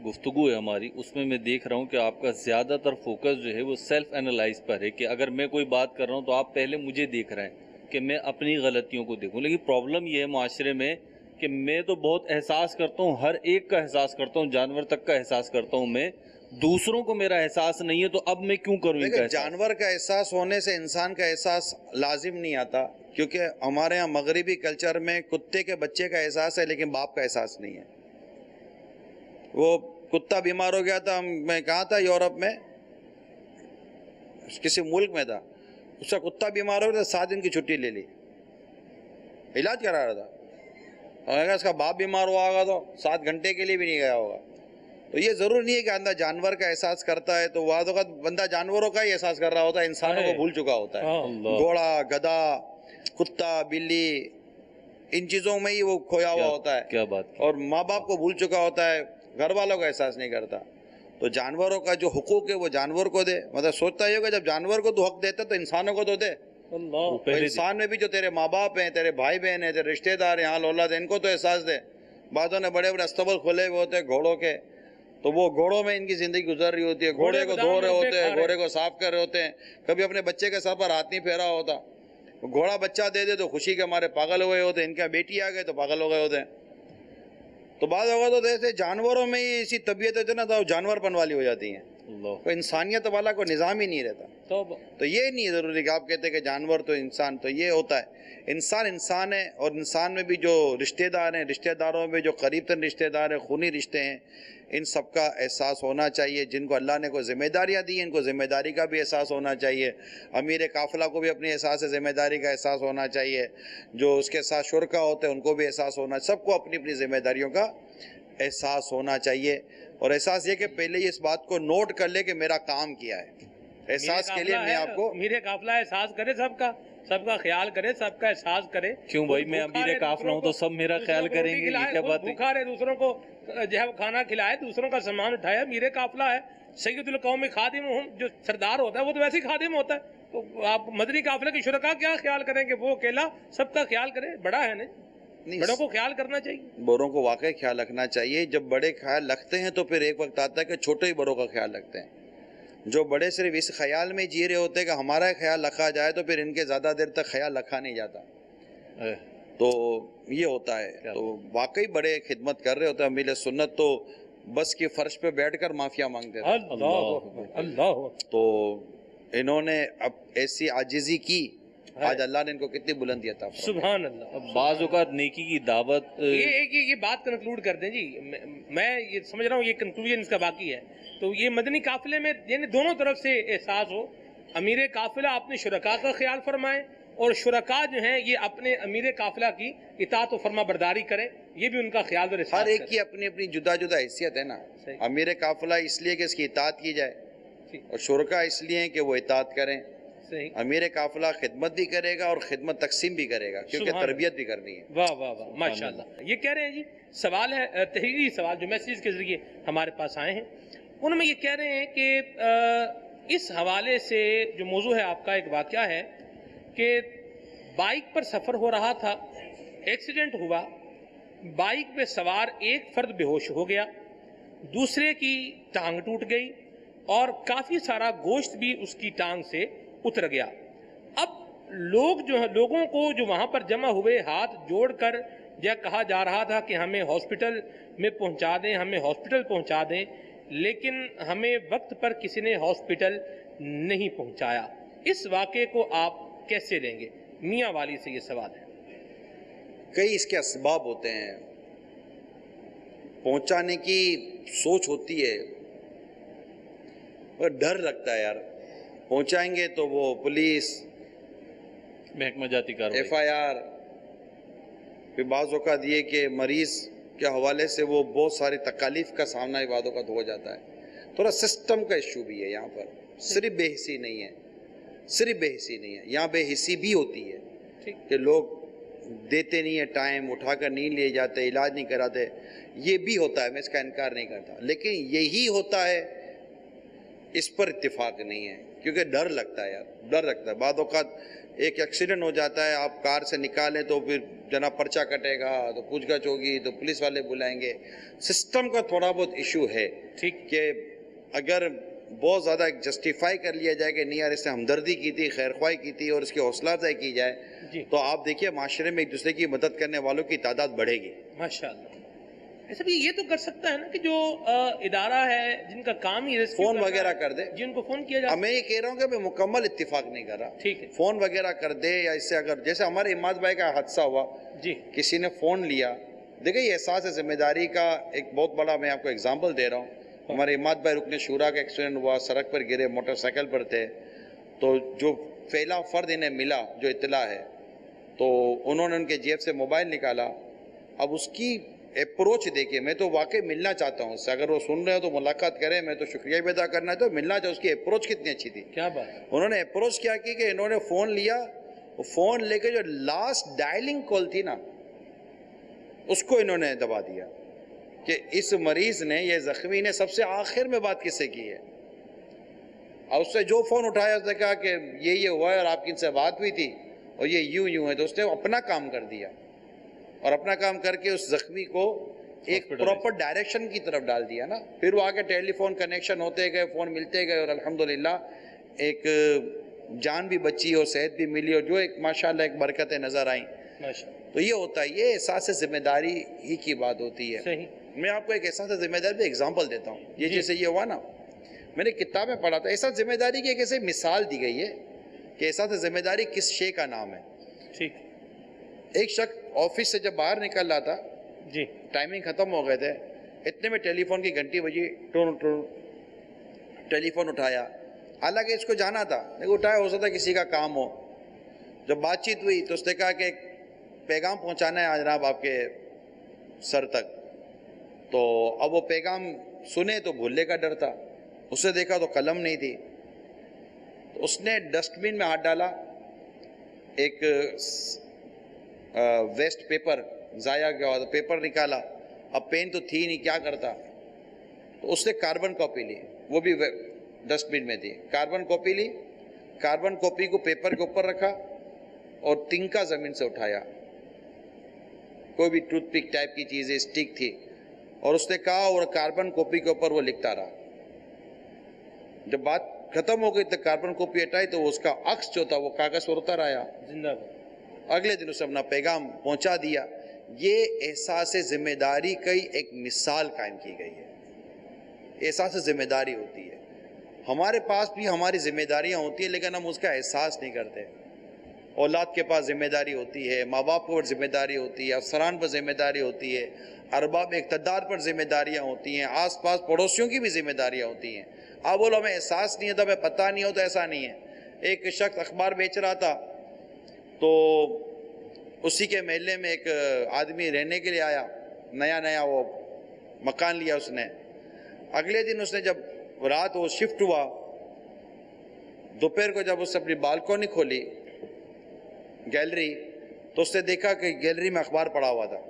گفتگو ہے ہماری اس میں دیکھ رہا ہوں کہ آپ کا زیادہ تر فوکس جو ہے وہ سیلف اینالائز پر ہے، کہ اگر میں کوئی بات کر رہا ہوں تو آپ پہلے مجھے دیکھ رہے ہیں کہ میں اپنی غلطیوں کو دیکھوں. لیکن پرابلم یہ ہے معاشرے میں کہ میں تو بہت احساس کرتا ہوں، ہر ایک کا احساس کرتا ہوں، جانور تک کا احساس کرتا ہوں میں، دوسروں کو میرا احساس نہیں ہے، تو اب میں کیوں کروں ان کا احساس؟ جانور کا احساس ہونے سے انسان کا احساس لازم نہیں آتا، کیونکہ ہمارے ہاں مغربی کلچر میں کتے کے بچے کا احساس ہے لیکن باپ کا احساس نہیں ہے. وہ کتا بیمار ہو گیا تھا، میں کہا تھا یورپ میں کسی ملک میں تھا، اس کا کتا بیمار ہو گیا تھا، 7 دن کی چھٹی لے لی، علاج کرا رہا تھا. اور اگر اس کا باپ بیمار ہوا ہوگا تو 7 گھنٹے کے لیے بھی نہیں گیا ہوگا. تو یہ ضرور نہیں ہے کہ بندہ جانور کا احساس کرتا ہے تو بعض اوقات بندہ جانوروں کا ہی احساس کر رہا ہوتا ہے, انسانوں کو بھول چکا ہوتا ہے. گھوڑا, گدھا, کتا, بلی, ان چیزوں میں ہی وہ کھویا ہوا ہوتا ہے. کیا بات. اور ماں باپ کو بھول چکا ہوتا ہے, گھر والوں کا احساس نہیں کرتا. تو جانوروں کا جو حقوق ہے وہ جانور کو دے. مطلب سوچتا ہی ہوگا جب جانور کو تو حق دیتا تو انسانوں کو تو دے. تو انسان میں بھی جو تیرے ماں باپ ہیں, تیرے بھائی بہن ہیں, تیرے رشتے دار ہیں, حال اولاد ہیں, ان کو تو احساس دے. بعضوں نے بڑے بڑے استبل کھولے ہوئے ہوتے ہیں گھوڑوں کے, تو وہ گھوڑوں میں ان کی زندگی گزر رہی ہوتی ہے. گھوڑے کو دھو رہے ہوتے ہیں, گھوڑے کو صاف کر رہے ہوتے ہیں, کبھی اپنے بچے کے سر پر ہاتھ نہیں پھیرا ہوتا. گھوڑا بچہ دے دے تو خوشی کے ہمارے پاگل ہوئے ہوتے ہیں, ان کا بیٹی آ گئے تو پاگل ہو گئے ہوتے ہیں. تو بعض اوقات تو ایسے جانوروں میں ہی ایسی طبیعت ہوتی ہے نا تو جانور پن والی ہو جاتی ہیں. تو انسانیت والا کوئی نظام ہی نہیں رہتا. تو یہ نہیں ضروری کہ آپ کہتے ہیں کہ جانور تو انسان, تو یہ ہوتا ہے انسان انسان ہے. اور انسان میں بھی جو رشتہ دار ہیں, رشتہ داروں میں جو قریب تر رشتہ دار ہیں, خونی رشتے ہیں, ان سب کا احساس ہونا چاہیے. جن کو اللہ نے کوئی ذمہ داریاں دی ہیں ان کو ذمہ داری کا بھی احساس ہونا چاہیے. امیر قافلہ کو بھی اپنی احساس ذمہ داری کا احساس ہونا چاہیے. جو اس کے ساتھ شرکا ہوتے ہیں ان کو بھی احساس ہونا, سب کو اپنی اپنی ذمہ داریوں کا احساس ہونا چاہیے. اور احساس یہ کہ پہلے ہی اس بات کو نوٹ کر لے کہ میرا کام کیا ہے. احساس کے لیے میں آپ کو امیر قافلہ احساس کرے, سب کا خیال کرے, سب کا احساس کرے. کیوں بھائی میں امیر قافلہ ہوں تو سب میرا خیال کریں گے, یہ کیا بات ہے. بھوکا رہے, دوسروں کو جو ہے کھانا کھلائے, دوسروں کا سامان اٹھایا. امیر قافلہ ہے, سید القوم خادم, جو سردار ہوتا ہے وہ تو ویسے ہی خادم ہوتا ہے. تو آپ مدنی قافلے کے شرکا کیا خیال کریں کہ وہ اکیلا سب کا خیال کرے؟ بڑا ہے نا, بڑوں کو خیال کرنا چاہیے. بڑوں کو واقعی خیال رکھنا چاہیے. جب بڑے خیال رکھتے ہیں تو پھر ایک وقت آتا ہے کہ چھوٹے ہی بڑوں کا خیال رکھتے ہیں. جو بڑے صرف اس خیال میں جی رہے ہوتے ہیں کہ ہمارا خیال رکھا جائے تو پھر ان کے زیادہ دیر تک خیال رکھا نہیں جاتا. تو یہ ہوتا ہے. تو واقعی بڑے خدمت کر رہے ہوتے ہیں. امیر سنت تو بس کی فرش پہ بیٹھ کر معافیا مانگتے تھے. اللہ. تو انہوں نے اب ایسی عاجزی کی, آج اللہ نے ان کو کتنی بلندی عطا فرمائی. سبحان اللہ. بعض اوقات نیکی کی دعوت. یہ بات کنکلوڈ کر دیں جی, میں یہ سمجھ رہا ہوں یہ کنکلوژن اس کا باقی ہے. تو یہ مدنی قافلے میں یعنی دونوں طرف سے احساس ہو. امیر قافلہ اپنے شرکا کا خیال فرمائیں اور شرکا جو ہیں یہ اپنے امیر قافلہ کی اطاعت و فرما برداری کریں, یہ بھی ان کا خیال اور احساس. ہر ایک کی اپنی اپنی جدا جدا حیثیت ہے نا. امیر قافلہ اس لیے کہ اس کی اطاعت کی جائے, اور شرکا اس لیے کہ وہ اطاعت کریں. امیر قافلہ خدمت بھی کرے گا اور خدمت تقسیم بھی کرے گا, کیونکہ تربیت بھی کرنی ہے. واہ واہ واہ, ماشاءاللہ. یہ کہہ رہے ہیں جی, سوال ہے تحریری سوال جو میسیج کے ذریعے ہمارے پاس آئے ہیں, ان میں یہ کہہ رہے ہیں کہ اس حوالے سے جو موضوع ہے آپ کا, ایک واقعہ ہے کہ بائک پر سفر ہو رہا تھا, ایکسیڈنٹ ہوا, بائک پہ سوار ایک فرد بے ہوش ہو گیا, دوسرے کی ٹانگ ٹوٹ گئی اور کافی سارا گوشت بھی اس کی ٹانگ سے اتر گیا. اب لوگوں کو جو وہاں پر جمع ہوئے ہاتھ جوڑ کر یہ کہا جا رہا تھا کہ ہمیں ہاسپٹل میں پہنچا دیں, ہمیں ہاسپٹل پہنچا دیں, لیکن ہمیں وقت پر کسی نے ہاسپٹل نہیں پہنچایا. اس واقعے کو آپ کیسے لیں گے؟ میاں والی سے یہ سوال ہے. کئی اس کے اسباب ہوتے ہیں. پہنچانے کی سوچ ہوتی ہے, اور ڈر لگتا ہے یار, پہنچائیں گے تو وہ پولیس, محکمہ جاتی کارروائی, FIR, پھر بعض اوقات یہ کہ مریض کے حوالے سے وہ بہت ساری تکالیف کا سامنا بعض اوقات ہو جاتا ہے. تھوڑا سسٹم کا ایشو بھی ہے یہاں پر. صرف بے حسی نہیں ہے, صرف بے حسی نہیں ہے, یہاں بے حسی بھی ہوتی ہے کہ لوگ دیتے نہیں ہے ٹائم, اٹھا کر نہیں لیے جاتے, علاج نہیں کراتے. یہ بھی ہوتا ہے, میں اس کا انکار نہیں کرتا, لیکن یہی ہوتا ہے, اس پر اتفاق نہیں ہے. کیونکہ ڈر لگتا ہے یار, ڈر لگتا ہے. بعض اوقات ایک ایکسیڈنٹ ہو جاتا ہے, آپ کار سے نکالیں تو پھر جناب پرچہ کٹے گا, تو پوچھ گچھ ہوگی, تو پولیس والے بلائیں گے. سسٹم کا تھوڑا بہت ایشو ہے کہ اگر بہت زیادہ جسٹیفائی کر لیا جائے کہ نہیں یار اس نے ہمدردی کی تھی, خیرخواہی کی تھی, اور اس کی حوصلہ افزائی کی جائے, تو آپ دیکھیے معاشرے میں ایک دوسرے کی مدد کرنے والوں کی تعداد بڑھے گی. ماشاءاللہ. ایسا بھی یہ تو کر سکتا ہے نا کہ جو ادارہ ہے جن کا کام ہی فون وغیرہ کر دے, جن کو فون کیا جائے. میں یہ کہہ رہا ہوں کہ میں مکمل اتفاق نہیں کر رہا, ٹھیک ہے, فون وغیرہ کر دے. یا اس سے اگر جیسے ہمارے اماد بھائی کا حادثہ ہوا, جی کسی نے فون لیا, دیکھیں یہ احساس ذمہ داری کا ایک بہت بڑا, میں آپ کو اگزامپل دے رہا ہوں. ہمارے اماد بھائی رکن شورا کا ایکسیڈنٹ ہوا, سڑک پر گرے, موٹر سائیکل پر تھے, تو جو پہلا فرد انہیں ملا جو اطلاع ہے, تو انہوں نے ان کے جیب سے موبائل نکالا اب اس کی اپروچ دیکھیں، میں تو واقعی ملنا چاہتا ہوں اس سے، اگر وہ سن رہے ہو تو ملاقات کریں، میں تو شکریہ بھی ادا کرنا ہے تو ملنا چاہتا ہوں۔ اس کی اپروچ کتنی اچھی تھی، کیا بات ہے۔ انہوں نے اپروچ کیا کی کہ انہوں نے فون لیا، فون لے کے جو لاسٹ ڈائلنگ کال تھی نا اس کو انہوں نے دبا دیا کہ اس مریض نے، یہ زخمی نے سب سے آخر میں بات کس سے کی ہے، اور اس سے جو فون اٹھایا اس نے کہا کہ یہ ہوا ہے اور آپ کی ان سے بات ہوئی تھی اور یہ یوں ہے، تو اس نے اپنا کام کر دیا اور اپنا کام کر کے اس زخمی کو ایک پراپر ڈائریکشن کی طرف ڈال دیا نا۔ پھر وہ آگے ٹیلی فون کنیکشن ہوتے گئے، فون ملتے گئے، اور الحمدللہ ایک جان بھی بچی اور صحت بھی ملی، اور جو ایک ماشاءاللہ ایک برکتیں نظر آئیں۔ تو یہ ہوتا ہے، یہ احساس ذمہ داری ہی کی بات ہوتی ہے۔ صحیح۔ میں آپ کو ایک احساس ذمہ داری پہ ایگزامپل دیتا ہوں، یہ جیسے یہ ہوا نا، میں نے کتاب میں پڑھا تھا، احساس ذمہ داری کی ایک ایسے مثال دی گئی ہے کہ احساس ذمہ داری کس شے کا نام ہے۔ ٹھیک۔ ایک شخص آفس سے جب باہر نکل رہا تھا، جی، ٹائمنگ ختم ہو گئے تھے، اتنے میں ٹیلی فون کی گھنٹی بجی، ٹون ٹون، ٹیلی فون اٹھایا، حالانکہ اس کو جانا تھا لیکن اٹھایا، ہو سکتا کسی کا کام ہو۔ جب بات چیت ہوئی تو اس نے کہا کہ ایک پیغام پہنچانا ہے جناب آپ کے سر تک، تو اب وہ پیغام سنے تو بھولنے کا ڈر تھا، اس نے دیکھا تو قلم نہیں تھی، تو اس نے ڈسٹ بین میں ہاتھ ڈالا، ایک ویسٹ پیپر ضائع گیا ہوا، پیپر نکالا، اب پین تو تھی نہیں، کیا کرتا، تو اس نے کاربن کاپی لی، وہ بھی ڈسٹ بین میں تھی، کاربن کاپی لی، کاربن کاپی کو پیپر کے اوپر رکھا اور تنکا زمین سے اٹھایا، کوئی بھی ٹوتھ پک ٹائپ کی چیز اسٹک تھی، اور اس نے کہا، اور کاربن کاپی کے اوپر وہ لکھتا رہا۔ جب بات ختم ہو گئی تو کاربن کاپی ہٹائی تو اس کا عکس جو تھا وہ کاغذ پر اتر آیا، زندہ باد۔ اگلے دن اسے اپنا پیغام پہنچا دیا۔ یہ احساس ذمہ داری کی ایک مثال قائم کی گئی ہے، احساس ذمہ داری ہوتی ہے۔ ہمارے پاس بھی ہماری ذمہ داریاں ہوتی ہیں لیکن ہم اس کا احساس نہیں کرتے۔ اولاد کے پاس ذمہ داری ہوتی ہے، ماں باپ پر ذمہ داری ہوتی ہے، افسران پر ذمہ داری ہوتی ہے، ارباب اقتدار پر ذمہ داریاں ہوتی ہیں، آس پاس پڑوسیوں کی بھی ذمہ داریاں ہوتی ہیں۔ آپ بولو ہمیں احساس نہیں ہوتا، ہمیں پتہ نہیں ہوتا، ایسا نہیں ہے۔ ایک شخص اخبار بیچ رہا تھا تو اسی کے محلے میں ایک آدمی رہنے کے لیے آیا، نیا وہ مکان لیا اس نے۔ اگلے دن اس نے جب رات وہ شفٹ ہوا، دوپہر کو جب اس نے اپنی بالکونی کھولی، گیلری، تو اس نے دیکھا کہ گیلری میں اخبار پڑا ہوا تھا۔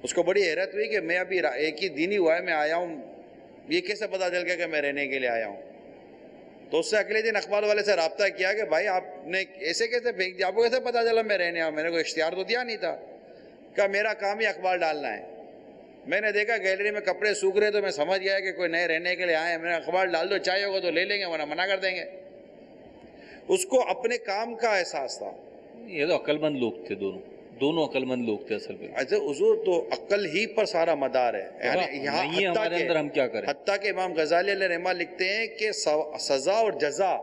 اس کو بڑی حیرت ہوئی کہ میں ابھی ایک ہی دن ہی ہوا ہے میں آیا ہوں، یہ کیسے پتا چل گیا کہ میں رہنے کے لیے آیا ہوں؟ تو اس سے اگلے دن اخبار والے سے رابطہ کیا کہ بھائی آپ نے ایسے کیسے پھینک دیا، آپ کو کیسے پتا چلا میں رہنے آیا ہوں؟ میں نے کوئی اختیار تو دیا نہیں تھا۔ کہا میرا کام ہی اخبار ڈالنا ہے، میں نے دیکھا گیلری میں کپڑے سوکھ رہے تو میں سمجھ گیا کہ کوئی نئے رہنے کے لیے آئے ہیں، میں نے اخبار ڈال دو، چاہیے ہوگا تو لے لیں گے ورنہ منع کر دیں گے۔ اس کو اپنے کام کا احساس تھا۔ یہ تو عقل مند لوگ تھے، دونوں عقل مند لوگ تھے اصل میں۔ اچھا حضور، تو عقل ہی پر سارا مدار ہے، یعنی یہاں نہیں ہمارے اندر ہم کیا کریں؟ حتیٰ کہ امام غزالی علیہ رحمہ لکھتے ہیں کہ سزا اور جزا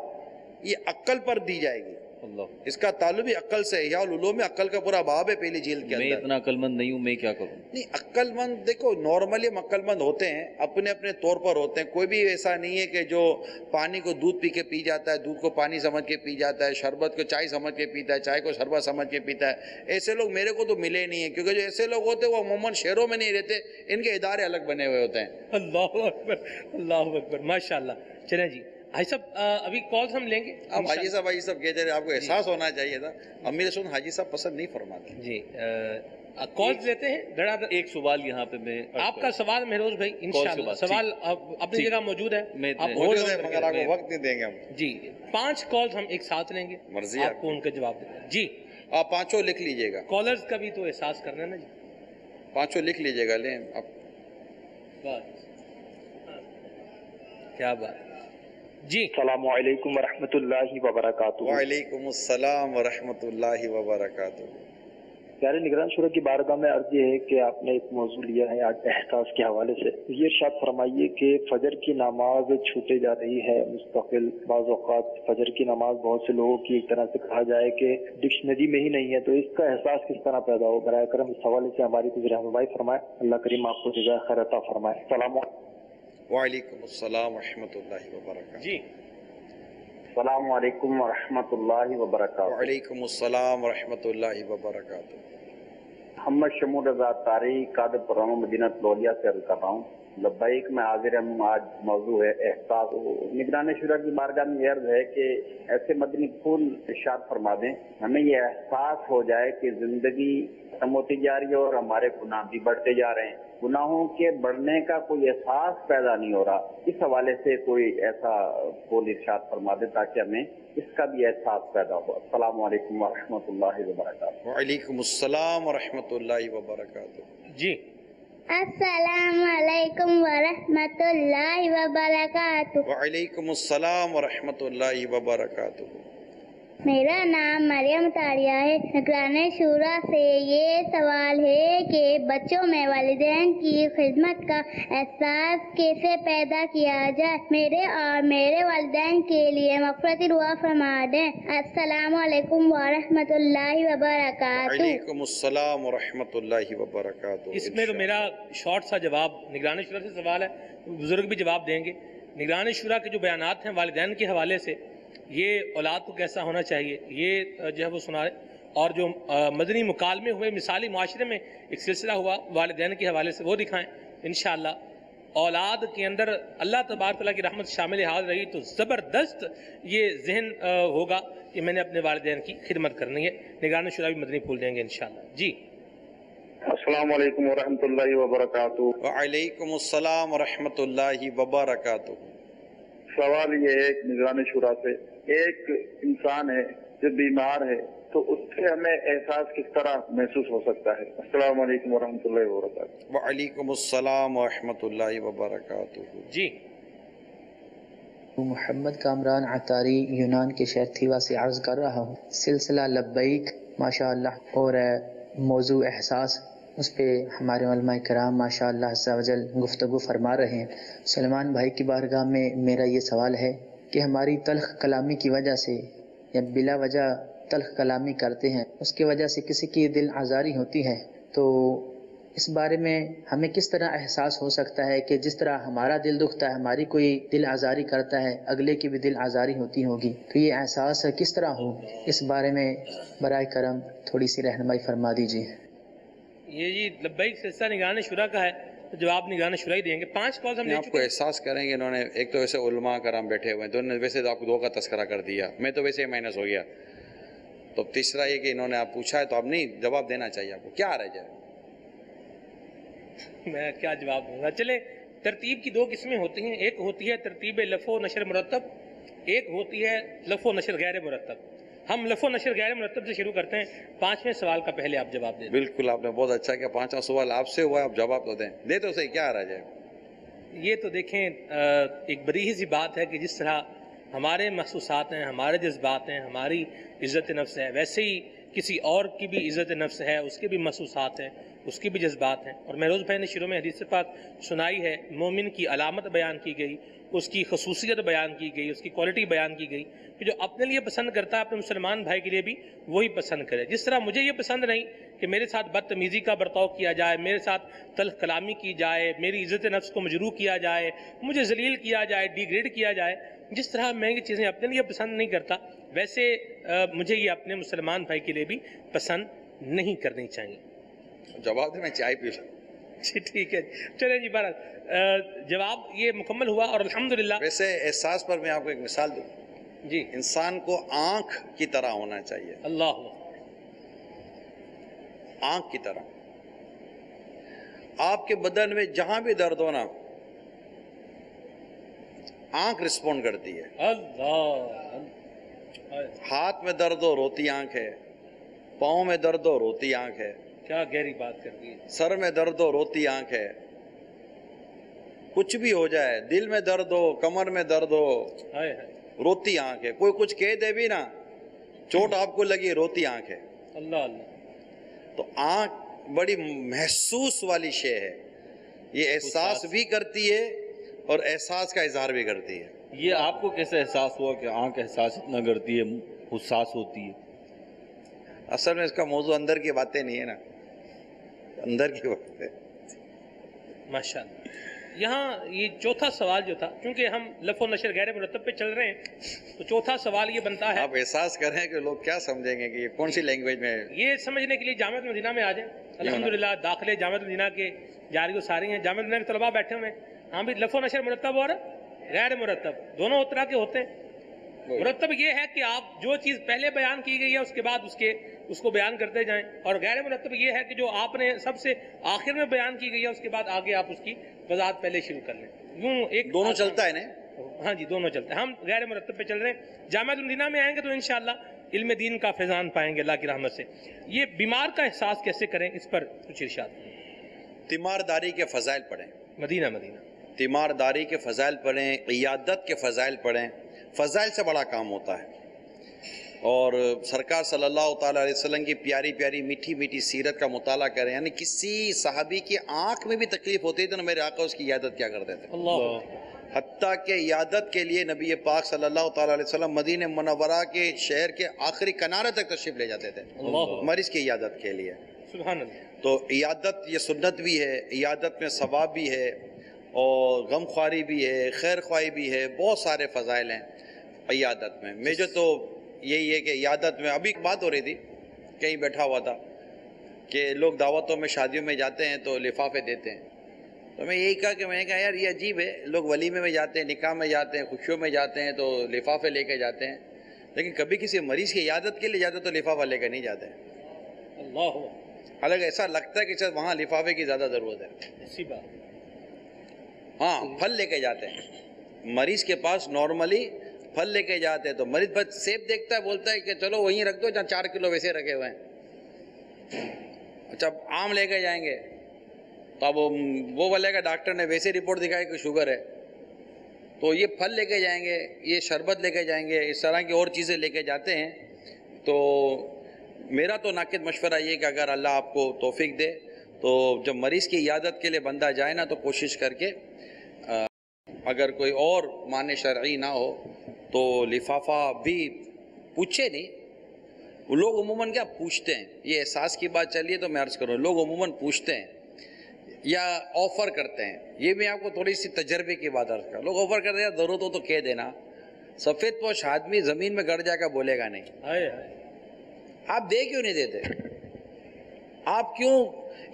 یہ عقل پر دی جائے گی، اللہ، اس کا تعلق بھی عقل سے۔ احیاء العلوم میں عقل کا پورا باب ہے پہلی جلد کے میں اندر۔ اتنا عقل مند نہیں ہوں، میں کیا کروں؟ نہیں، عقل مند دیکھو نارملی ہم عقل مند ہوتے ہیں، اپنے اپنے طور پر ہوتے ہیں۔ کوئی بھی ایسا نہیں ہے کہ جو پانی کو دودھ پی کے پی جاتا ہے، دودھ کو پانی سمجھ کے پی جاتا ہے، شربت کو چائے سمجھ کے پیتا ہے، چائے کو شربت سمجھ کے پیتا ہے۔ ایسے لوگ میرے کو تو ملے نہیں ہیں، کیونکہ جو ایسے لوگ ہوتے ہیں وہ عموماً شہروں میں نہیں رہتے، ان کے ادارے الگ بنے ہوئے ہوتے ہیں۔ اللہ اکبر، اللہ اکبر، ماشاءاللہ۔ چلیں جی حاجی صاحب، ابھی کالز ہم لیں گے۔ آپ حاجی صاحب کہتے رہے، آپ کو احساس ہونا چاہیے تھا۔ امی رسول حاجی صاحب پسند نہیں فرماتے۔ جی کالز لیتے ہیں دڑا دڑ۔ ایک سوال یہاں پہ میں آپ کا سوال مہروز بھائی انشاءاللہ سوال اپنی جگہ موجود ہے، آپ موجود ہے مگر آپ کو وقت نہیں دیں گے ہم۔ جی 5 کالز ہم ایک ساتھ لیں گے، مرضی آپ کو ان کے جواب دیں گے۔ جی آپ پانچوں لکھ لیجئے گا، کالرز کا بھی تو احساس کرنا ہے نا جی۔ پانچوں لکھ لیجئے گا، لیں آپ۔ بس کیا بات جی۔ السلام علیکم ورحمۃ اللہ وبرکاتہ۔ وعلیکم السلام ورحمۃ اللہ وبرکاتہ۔ پیارے نگران شورا کی بارگاہ میں عرض یہ ہے کہ آپ نے ایک موضوع لیا ہے آج احساس کے حوالے سے، یہ ارشاد فرمائیے کہ فجر کی نماز چھوٹے جا رہی ہے مستقل، بعض اوقات فجر کی نماز بہت سے لوگوں کی ایک طرح سے کہا جائے کہ ڈکشنری میں ہی نہیں ہے، تو اس کا احساس کس طرح پیدا ہو؟ براہ کرم اس حوالے سے ہماری کچھ رہنمائی فرمائے، اللہ کریم آپ کو جزائے خیر عطا فرمائے۔ السلام علیکم۔ وعلیکم السلام ورحمۃ اللہ وبرکاتہ۔ جی السلام علیکم ورحمۃ اللہ وبرکاتہ۔ وعلیکم السلام ورحمۃ اللہ وبرکاتہ۔ محمد شمول رضا تاری قادر پروانہ مدینہ لولیہ سے عرض کر رہا ہوں. لبیک میں حاضر ہم. آج موضوع ہے احساس. نگران شورا کی بارگاہ میں یہ عرض ہے کہ ایسے مدنی پھول ارشاد فرما دیں ہمیں یہ احساس ہو جائے کہ زندگی ختم ہوتی جا رہی ہے اور ہمارے گناہ بھی بڑھتے جا رہے ہیں. گناہوں کے بڑھنے کا کوئی احساس پیدا نہیں ہو رہا. اس حوالے سے کوئی ایسا پھول ارشاد فرما دیں تاکہ ہمیں اس کا بھی احساس پیدا ہو. السلام علیکم ورحمۃ اللہ وبرکاتہ. وعلیکم السلام ورحمۃ اللہ وبرکاتہ. جی السلام علیکم ورحمۃ اللہ وبرکاتہ. وعلیکم السلام ورحمۃ اللہ وبرکاتہ. میرا نام مریم طاریہ ہے. نگران شورا سے یہ سوال ہے کہ بچوں میں والدین کی خدمت کا احساس کیسے پیدا کیا جائے. میرے اور میرے والدین کے لیے مغفرت دعا فرما دیں. السلام علیکم ورحمۃ اللہ وبرکاتہ. وعلیکم السلام ورحمۃ اللہ وبرکاتہ. اس میں تو میرا شارٹ سا جواب نگران شورا سے سوال ہے، بزرگ بھی جواب دیں گے. نگران شورا کے جو بیانات ہیں والدین کے حوالے سے، یہ اولاد کو کیسا ہونا چاہیے یہ جو ہے وہ سنا رہے. اور جو مدنی مکالمے ہوئے مثالی معاشرے میں ایک سلسلہ ہوا والدین کے حوالے سے، وہ دکھائیں انشاءاللہ. اولاد کے اندر اللہ تبارک تعالیٰ کی رحمت شامل حال رہی تو زبردست یہ ذہن ہوگا کہ میں نے اپنے والدین کی خدمت کرنی ہے. نگران شورا بھی مدنی پھول دیں گے انشاءاللہ. جی السلام علیکم ورحمۃ اللہ وبرکاتہ. وعلیکم السلام ورحمۃ اللہ وبرکاتہ. سوال یہ ہے نگران شورا سے، ایک انسان ہے جو بیمار ہے تو اس سے ہمیں احساس کس طرح محسوس ہو سکتا ہے؟ السلام علیکم ورحمۃ اللہ وبرکاتہ. وعلیکم السلام ورحمۃ اللہ وبرکاتہ. جی محمد کامران عطاری یونان کے شہر تھیوا سے عرض کر رہا ہوں. سلسلہ لبیک ماشاء اللہ اور موضوع احساس، اس پہ ہمارے علماء کرام ماشاء اللہ عز و جل گفتگو فرما رہے ہیں. سلمان بھائی کی بارگاہ میں میرا یہ سوال ہے کہ ہماری تلخ کلامی کی وجہ سے یا بلا وجہ تلخ کلامی کرتے ہیں، اس کی وجہ سے کسی کی دل آزاری ہوتی ہے، تو اس بارے میں ہمیں کس طرح احساس ہو سکتا ہے کہ جس طرح ہمارا دل دکھتا ہے، ہماری کوئی دل آزاری کرتا ہے، اگلے کی بھی دل آزاری ہوتی ہوگی، تو یہ احساس کس طرح ہو؟ اس بارے میں برائے کرم تھوڑی سی رہنمائی فرما دیجیے. یہ جی لبیک سلسلہ نگران شورا کا ہے تو جواب نگران شورا ہی دیں گے. 5 کالز ہم آپ کو احساس کریں گے. انہوں نے ایک تو ویسے علماء کرام بیٹھے ہوئے ہیں تو انہوں نے ویسے تو آپ کو 2 کا تذکرہ کر دیا، میں تو ویسے ہی مائنس ہو گیا. تو تیسرا یہ کہ انہوں نے آپ پوچھا ہے تو آپ نہیں جواب دینا چاہیے. آپ کو کیا رہ جائے؟ میں کیا جواب دوں گا. چلے ترتیب کی 2 قسمیں ہوتی ہیں. ایک ہوتی ہے ترتیب لفظ و نشر مرتب، ایک ہوتی ہے لفظ و نشر غیر مرتب. ہم لفظ و نشر غیر مرتب سے شروع کرتے ہیں. 5ویں سوال کا پہلے آپ جواب دیں. بالکل آپ نے بہت اچھا کیا. 5واں سوال آپ سے ہوا ہے، آپ جواب تو دیں. دے تو صحیح، کیا رہ جائے؟ یہ تو دیکھیں ایک بدیہی سی بات ہے کہ جس طرح ہمارے محسوسات ہیں، ہمارے جذبات ہیں، ہماری عزت نفس ہے، ویسے ہی کسی اور کی بھی عزت نفس ہے، اس کے بھی محسوسات ہیں، اس کی بھی جذبات ہیں. اور مہروز بھائی نے شروع میں حدیث پاک سنائی ہے، مومن کی علامت بیان کی گئی، اس کی خصوصیت بیان کی گئی، اس کی کوالٹی بیان کی گئی کہ جو اپنے لیے پسند کرتا ہے اپنے مسلمان بھائی کے لیے بھی وہی پسند کرے. جس طرح مجھے یہ پسند نہیں کہ میرے ساتھ بدتمیزی کا برتاؤ کیا جائے، میرے ساتھ تلخ کلامی کی جائے، میری عزت نفس کو مجروح کیا جائے، مجھے ذلیل کیا جائے، ڈیگریڈ کیا جائے، جس طرح میں یہ چیزیں اپنے لیے پسند نہیں کرتا، ویسے مجھے یہ اپنے مسلمان بھائی کے لیے بھی پسند نہیں کرنی چاہیے. جواب دیں، میں چائے پی لوں. جی ٹھیک ہے، چلیں جی. بہرحال جواب یہ مکمل ہوا اور الحمدللہ. ویسے احساس پر میں آپ کو ایک مثال دوں. جی انسان کو آنکھ کی طرح ہونا چاہیے. اللہ آنکھ کی طرح. آپ کے بدن میں جہاں بھی درد ہونا، آنکھ رسپونڈ کرتی ہے. اللہ. ہاتھ میں درد ہو روتی آنکھ ہے، پاؤں میں درد ہو روتی آنکھ ہے، کیا گہری بات کر دی ہے. سر میں درد ہو روتی آنکھ ہے. کچھ بھی ہو جائے، دل میں درد ہو، کمر میں درد ہو، روتی آنکھ ہے. کوئی کچھ کہہ دے بھی نا، چوٹ آپ کو لگی، روتی آنکھ ہے. اللہ اللہ. تو آنکھ بڑی محسوس والی شے ہے. یہ احساس بھی کرتی ہے اور احساس کا اظہار بھی کرتی ہے. یہ آپ کو کیسے احساس ہوا کہ آنکھ احساس اتنا کرتی ہے، حساس ہوتی ہے؟ اصل میں اس کا موضوع اندر کی باتیں نہیں ہے نا، اندر کی بات ہے. ماشاءاللہ. یہاں یہ چوتھا سوال جو تھا، کیونکہ ہم لفظ و نشر غیر مرتب پہ چل رہے ہیں، تو چوتھا سوال یہ بنتا ہے. آپ احساس کریں کہ لوگ کیا سمجھیں گے کہ یہ کون سی لینگویج میں ہے. یہ سمجھنے کے لیے جامعۃ مدینہ میں آ جائیں. الحمدللہ داخلے جامعۃ المدینہ کے جاری و ساری ہیں، جامعۃ المدینہ کے طلباء بیٹھے ہوئے ہیں، ہاں بھی لفظ و نشر مرتب اور غیر مرتب دونوں طرح کے ہوتے ہیں۔ مرتب یہ ہے کہ آپ جو چیز پہلے بیان کی گئی ہے اس کے بعد اس کو بیان کرتے جائیں، اور غیر مرتب یہ ہے کہ جو آپ نے سب سے آخر میں بیان کی گئی ہے اس کے بعد آگے آپ اس کی وضاحت پہلے شروع کر لیں۔ یوں ایک دونوں چلتا ہے نا؟ ہاں جی دونوں چلتے ہیں، ہم غیر مرتب پہ چل رہے ہیں۔ جامعۃ المدینہ میں آئیں گے تو انشاءاللہ علم دین کا فیضان پائیں گے اللہ کی رحمت سے۔ یہ بیمار کا احساس کیسے کریں، اس پر کچھ ارشاد۔ تیمارداری کے فضائل پڑھیں، مدینہ تیمارداری کے فضائل پڑھیں، عیادت کے فضائل پڑھیں، فضائل سے بڑا کام ہوتا ہے۔ اور سرکار صلی اللہ تعالیٰ علیہ وسلم کی پیاری پیاری میٹھی میٹھی سیرت کا مطالعہ کریں، یعنی کسی صحابی کی آنکھ میں بھی تکلیف ہوتی تھی تو میرے آقا اس کی عیادت کیا کرتے تھے، حتیٰ کہ عیادت کے لیے نبی پاک صلی اللہ تعالیٰ علیہ وسلم مدینہ منورہ کے شہر کے آخری کنارے تک تشریف لے جاتے تھے مریض کی عیادت کے لیے۔ سبحان اللہ۔ تو عیادت یہ سنت بھی ہے، عیادت میں ثواب بھی ہے، اور غم خواری بھی ہے، خیر خواہی بھی ہے، بہت سارے فضائل ہیں عیادت میں۔ مجھے تو یہی ہے کہ عیادت میں ابھی بات ہو رہی تھی، کہیں بیٹھا ہوا تھا کہ لوگ دعوتوں میں شادیوں میں جاتے ہیں تو لفافے دیتے ہیں، تو میں یہی کہا کہ میں نے کہا یار یہ عجیب ہے، لوگ ولیمے میں جاتے ہیں، نکاح میں جاتے ہیں، خوشیوں میں جاتے ہیں تو لفافے لے کے جاتے ہیں، لیکن کبھی کسی مریض کی عیادت کے لیے جاتے تو لفافہ لے کے نہیں جاتے۔ اللہ، حالانکہ ایسا لگتا ہے کہ شاید وہاں لفافے کی زیادہ ضرورت ہے۔ اسی بات، ہاں پھل لے کے جاتے ہیں مریض کے پاس، نارملی پھل لے کے جاتے ہیں تو مریض بس سیب دیکھتا ہے، بولتا ہے کہ چلو وہیں رکھ دو جہاں 4 کلو ویسے رکھے ہوئے ہیں۔ اچھا آم لے کے جائیں گے تو اب وہ بولے گا ڈاکٹر نے ویسے رپورٹ دکھائی کہ شوگر ہے، تو یہ پھل لے کے جائیں گے، یہ شربت لے کے جائیں گے، اس طرح کی اور چیزیں لے کے جاتے ہیں۔ تو میرا تو ناقد مشورہ یہ کہ اگر اللہ آپ کو توفیق دے تو جب مریض کی عیادت کے لیے بندہ جائے نا تو کوشش کر کے اگر کوئی اور معنی شرعی نہ ہو تو لفافہ بھی پوچھے نہیں، وہ لوگ عموماً کیا پوچھتے ہیں، یہ احساس کی بات چلیے تو میں عرض کروں، لوگ عموماً پوچھتے ہیں یا آفر کرتے ہیں۔ یہ بھی آپ کو تھوڑی سی تجربے کی بات عرض کروں، لوگ آفر کرتے ہیں ضرورت ہو تو کہہ دینا، سفید پوش آدمی زمین میں گڑ جا کر بولے گا نہیں۔ آپ دے کیوں نہیں دیتے؟ آپ کیوں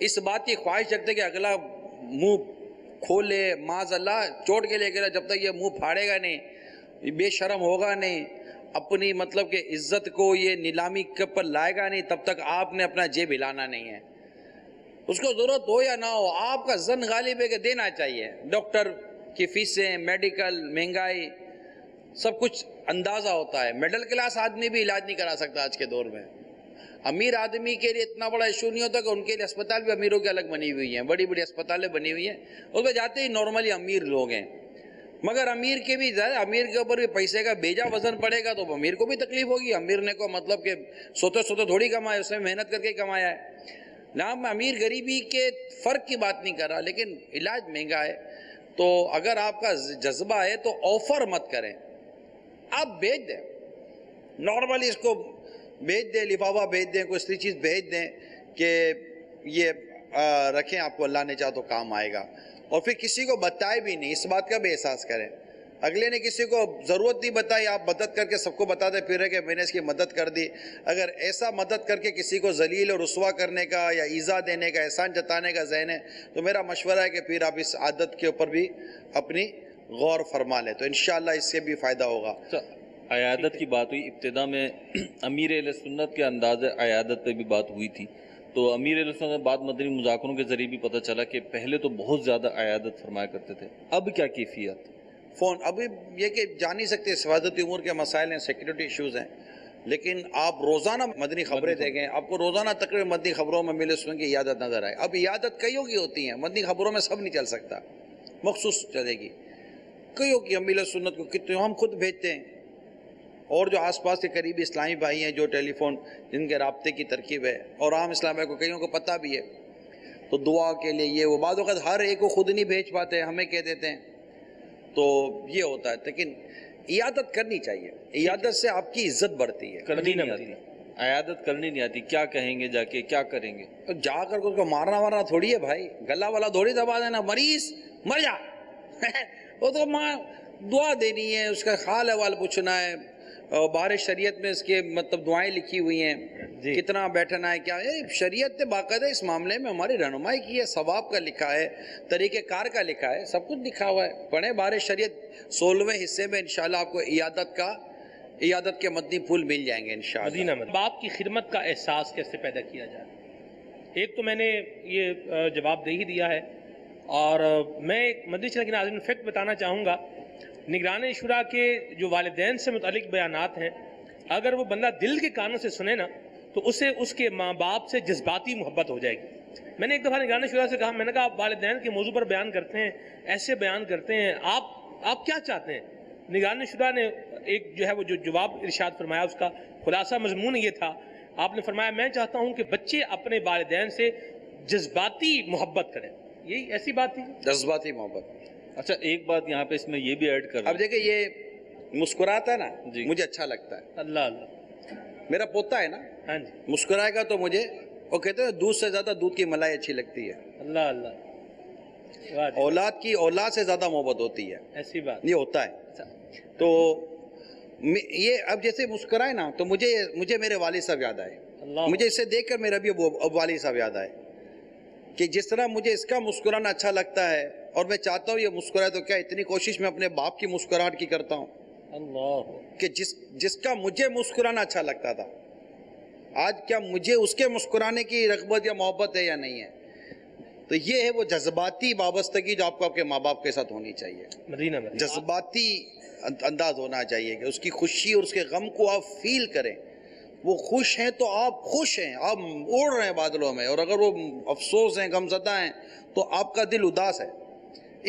اس بات کی خواہش رکھتے کہ اگلا منہ کھولے، معاذ اللہ چوٹ کے لے کے جب تک یہ منہ پھاڑے گا نہیں، بے شرم ہوگا نہیں، اپنی مطلب کہ عزت کو یہ نیلامی کے پر لائے گا نہیں، تب تک آپ نے اپنا جیب ہلانا نہیں ہے۔ اس کو ضرورت ہو یا نہ ہو، آپ کا ظن غالب ہے کہ دینا چاہیے۔ ڈاکٹر کی فیسیں، میڈیکل مہنگائی، سب کچھ اندازہ ہوتا ہے۔ مڈل کلاس آدمی بھی علاج نہیں کرا سکتا آج کے دور میں۔ امیر آدمی کے لیے اتنا بڑا ایشو نہیں ہوتا کہ ان کے لیے اسپتال بھی امیروں کی الگ بنی ہوئی ہیں، بڑی بڑی اسپتالیں بنی ہوئی ہیں، اس میں جاتے ہی نارملی امیر لوگ ہیں۔ مگر امیر کے بھی زیادہ، امیر کے اوپر بھی پیسے کا بیجا وزن پڑے گا تو امیر کو بھی تکلیف ہوگی۔ امیر نے کو مطلب کہ سوتے سوتے تھوڑی کمایا، اس نے محنت کر کے کمایا ہے۔ نہ میں امیر غریبی کے فرق کی بات نہیں کر رہا، لیکن علاج مہنگا ہے۔ تو اگر آپ کا جذبہ ہے تو آفر مت کریں، آپ بھیج دیں، نارملی اس کو بھیج دیں، لفافہ بھیج دیں، کوئی اس چیز بھیج دیں کہ یہ رکھیں، آپ کو اللہ نے چاہا تو کام آئے گا۔ اور پھر کسی کو بتائے بھی نہیں، اس بات کا بھی احساس کریں۔ اگلے نے کسی کو ضرورت نہیں بتائی، آپ مدد کر کے سب کو بتاتے پھر رہے کہ میں نے اس کی مدد کر دی۔ اگر ایسا مدد کر کے کسی کو ذلیل اور رسوا کرنے کا یا ایذا دینے کا، احسان جتانے کا ذہن ہے تو میرا مشورہ ہے کہ پھر آپ اس عادت کے اوپر بھی اپنی غور فرما لیں، تو انشاءاللہ اس سے بھی فائدہ ہوگا۔ عیادت کی بات ہوئی، ابتدا میں امیر اہل سنت کے انداز عیادت پہ بھی بات ہوئی تھی، تو امیر اہل سنت بعد مدنی مذاکروں کے ذریعے بھی پتہ چلا کہ پہلے تو بہت زیادہ عیادت فرمایا کرتے تھے، اب کیا کیفیت؟ فون ابھی یہ کہ جان نہیں سکتے، حفاظتی امور کے مسائل ہیں، سیکیورٹی ایشوز ہیں، لیکن آپ روزانہ مدنی خبریں دیکھیں، آپ کو روزانہ تقریباً مدنی خبروں میں ملے سن کی عیادت نظر آئے۔ اب عیادت کئیوں کی ہوتی ہیں، مدنی خبروں میں سب نہیں چل سکتا، مخصوص چلے گی کئیوں کی۔ امیر سنت کو کتنے ہم خود بھیجتے ہیں، اور جو آس پاس کے قریبی اسلامی بھائی ہیں جو ٹیلی فون جن کے رابطے کی ترکیب ہے، اور عام اسلام بھائی کو کئیوں کو پتہ بھی ہے، تو دعا کے لیے یہ وہ بعض اوقات ہر ایک کو خود نہیں بھیج پاتے، ہمیں کہہ دیتے ہیں، تو یہ ہوتا ہے۔ لیکن عیادت کرنی چاہیے، عیادت سے آپ کی عزت بڑھتی ہے۔ کرنی نہیں آتی، عیادت کرنی نہیں آتی، کیا کہیں گے جا کے، کیا کریں گے؟ جا کر اس کو مارنا وارنا تھوڑی ہے بھائی، گلا والا تھوڑی دبا دینا، مریض مر جا وہ تو دعا دینی ہے، اس کا حال احوال پوچھنا ہے، بہار شریعت میں اس کے مطلب دعائیں لکھی ہوئی ہیں، کتنا بیٹھنا ہے، کیا شریعت نے باقاعدہ اس معاملے میں ہماری رہنمائی کی ہے، ثواب کا لکھا ہے، طریقہ کار کا لکھا ہے، سب کچھ لکھا ہوا ہے. پڑھیں بہار شریعت 16ویں حصے میں انشاءاللہ آپ کو عیادت کے مدنی پھول مل جائیں گے انشاءاللہ. مدینہ میں باپ کی خدمت کا احساس کیسے پیدا کیا جائے؟ ایک تو میں نے یہ جواب دے ہی دیا ہے، اور میں ایک مدنی چینل کے ناظرین فیکٹ بتانا چاہوں گا. نگران شورا کے جو والدین سے متعلق بیانات ہیں، اگر وہ بندہ دل کے کانوں سے سنے نا تو اسے اس کے ماں باپ سے جذباتی محبت ہو جائے گی. میں نے ایک دفعہ نگران شورا سے کہا، میں نے کہا آپ والدین کے موضوع پر بیان کرتے ہیں، ایسے بیان کرتے ہیں، آپ کیا چاہتے ہیں؟ نگران شورا نے ایک جو ہے وہ جو جواب ارشاد فرمایا، اس کا خلاصہ مضمون یہ تھا. آپ نے فرمایا میں چاہتا ہوں کہ بچے اپنے والدین سے جذباتی محبت کریں. یہی ایسی بات تھی، جذباتی محبت. اچھا ایک بات یہاں پہ اس میں یہ بھی ایڈ کر، اب دیکھیں یہ مسکراتا ہے نا مجھے اچھا لگتا ہے. اللہ اللہ، میرا پوتا ہے نا، ہاں جی، مسکرائے گا تو مجھے، وہ کہتے ہیں دودھ سے زیادہ دودھ کی ملائی اچھی لگتی ہے. اللہ اللہ، اولاد کی اولاد سے زیادہ محبت ہوتی ہے، ایسی بات یہ ہوتا ہے. تو یہ اب جیسے مسکرائے نا تو مجھے میرے والد صاحب یاد آئے، مجھے اسے دیکھ کر میرا بھی والد صاحب یاد آئے کہ جس طرح مجھے اس کا مسکرانا اچھا لگتا ہے اور میں چاہتا ہوں یہ مسکرائے، تو کیا اتنی کوشش میں اپنے باپ کی مسکراہٹ کی کرتا ہوں اللہ کہ جس کا مجھے مسکرانا اچھا لگتا تھا، آج کیا مجھے اس کے مسکرانے کی رغبت یا محبت ہے یا نہیں ہے. تو یہ ہے وہ جذباتی وابستگی جو آپ کو آپ کے ماں باپ کے ساتھ ہونی چاہیے. مدینہ میں جذباتی انداز ہونا چاہیے کہ اس کی خوشی اور اس کے غم کو آپ فیل کریں. وہ خوش ہیں تو آپ خوش ہیں، آپ اڑ رہے ہیں بادلوں میں، اور اگر وہ افسوس ہیں، غم زدہ ہیں تو آپ کا دل اداس ہے.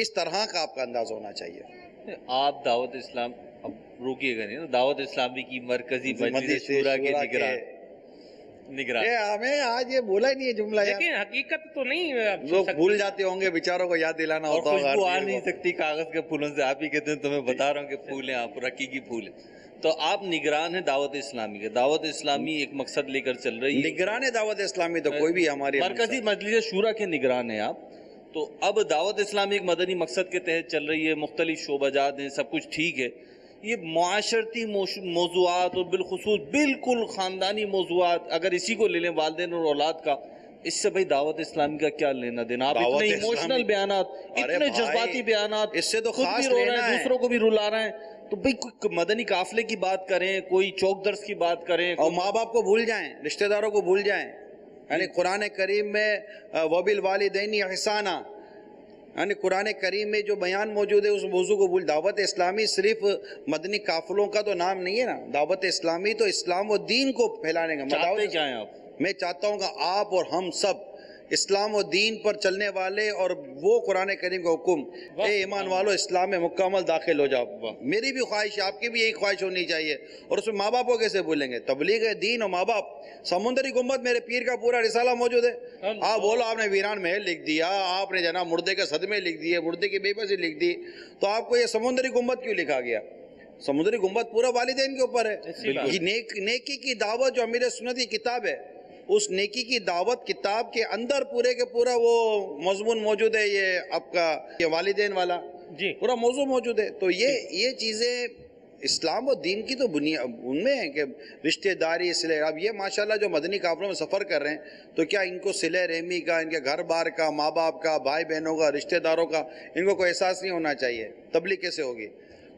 اس طرح کا آپ کا انداز ہونا چاہیے. آپ دعوت اسلام، اب روکیے گا نہیں، دعوت اسلامی کی مرکزی مجلس شورا کے نگران. ہمیں آج یہ بولا ہی نہیں ہے جملہ، لیکن حقیقت تو نہیں لوگ بھول جاتے ہوں گے، بیچاروں کو یاد دلانا ہوتا ہوگا. خوشبو آ نہیں سکتی کاغذ کے پھولوں سے، آپ ہی کہتے ہیں تمہیں بتا رہا ہوں کہ پھول ہیں، آپ حقیقی پھول ہیں. تو آپ نگران ہیں دعوت اسلامی کے. دعوت اسلامی ایک مقصد لے کر چل رہی ہے. نگران دعوت اسلامی تو کوئی بھی ہماری مرکزی مجلس شورا کے نگران ہیں آپ. تو اب دعوت اسلامی ایک مدنی مقصد کے تحت چل رہی ہے، مختلف شعبہ جات ہیں، سب کچھ ٹھیک ہے. یہ معاشرتی موضوعات اور بالخصوص بالکل خاندانی موضوعات، اگر اسی کو لے لیں والدین اور اولاد کا، اس سے بھائی دعوت اسلامی کا کیا لینا دینا؟ آپ اتنے ایموشنل بیانات، اتنے جذباتی بیانات، اس سے تو خود بھی رو رہے ہیں، دوسروں کو بھی رلا رہے ہیں. تو بھئی کوئی مدنی قافلے کی بات کریں، کوئی چوک درس کی بات کریں، اور ماں باپ کو بھول جائیں، رشتہ داروں کو بھول جائیں. یعنی قرآن کریم میں وَبِالْوَالِدَيْنِ إِحْسَانًا، یعنی قرآن کریم میں جو بیان موجود ہے اس موضوع کو بھول. دعوت اسلامی صرف مدنی قافلوں کا تو نام نہیں ہے نا. دعوت اسلامی تو اسلام و دین کو پھیلانے کا. چاہتے کیا ہیں آپ؟ میں چاہتا ہوں کہ آپ اور ہم سب اسلام و دین پر چلنے والے، اور وہ قرآن کریم کا حکم، اے ایمان والو اسلام میں مکمل داخل ہو جاؤ. میری بھی خواہش ہے، آپ کی بھی یہی خواہش ہونی چاہیے. اور اس میں ماں باپ کو کیسے بھولیں گے؟ تبلیغ دین اور ماں باپ. سمندری گنبد میرے پیر کا پورا رسالہ موجود ہے. آپ بولو آپ نے ویران محل لکھ دیا، آپ نے جناب مردے کے صدمے لکھ دیے، مردے کی بے بسی لکھ دی، تو آپ کو یہ سمندری گنبد کیوں لکھا گیا؟ سمندری گنبد پورا والدین کے اوپر ہے. یہ نیکی کی دعوت جو امیر سنت کی کتاب ہے، اس نیکی کی دعوت کتاب کے اندر پورے کے پورا وہ مضمون موجود ہے. یہ آپ کا یہ والدین والا پورا موضوع موجود ہے. تو یہ چیزیں اسلام و دین کی تو بنیاد ان میں ہے کہ رشتہ داری صلہ. اب یہ ماشاءاللہ جو مدنی قافلوں میں سفر کر رہے ہیں تو کیا ان کو صلہ رحمی کا، ان کے گھر بار کا، ماں باپ کا، بھائی بہنوں کا، رشتہ داروں کا ان کو کوئی احساس نہیں ہونا چاہیے؟ تبلیغ کیسے ہوگی؟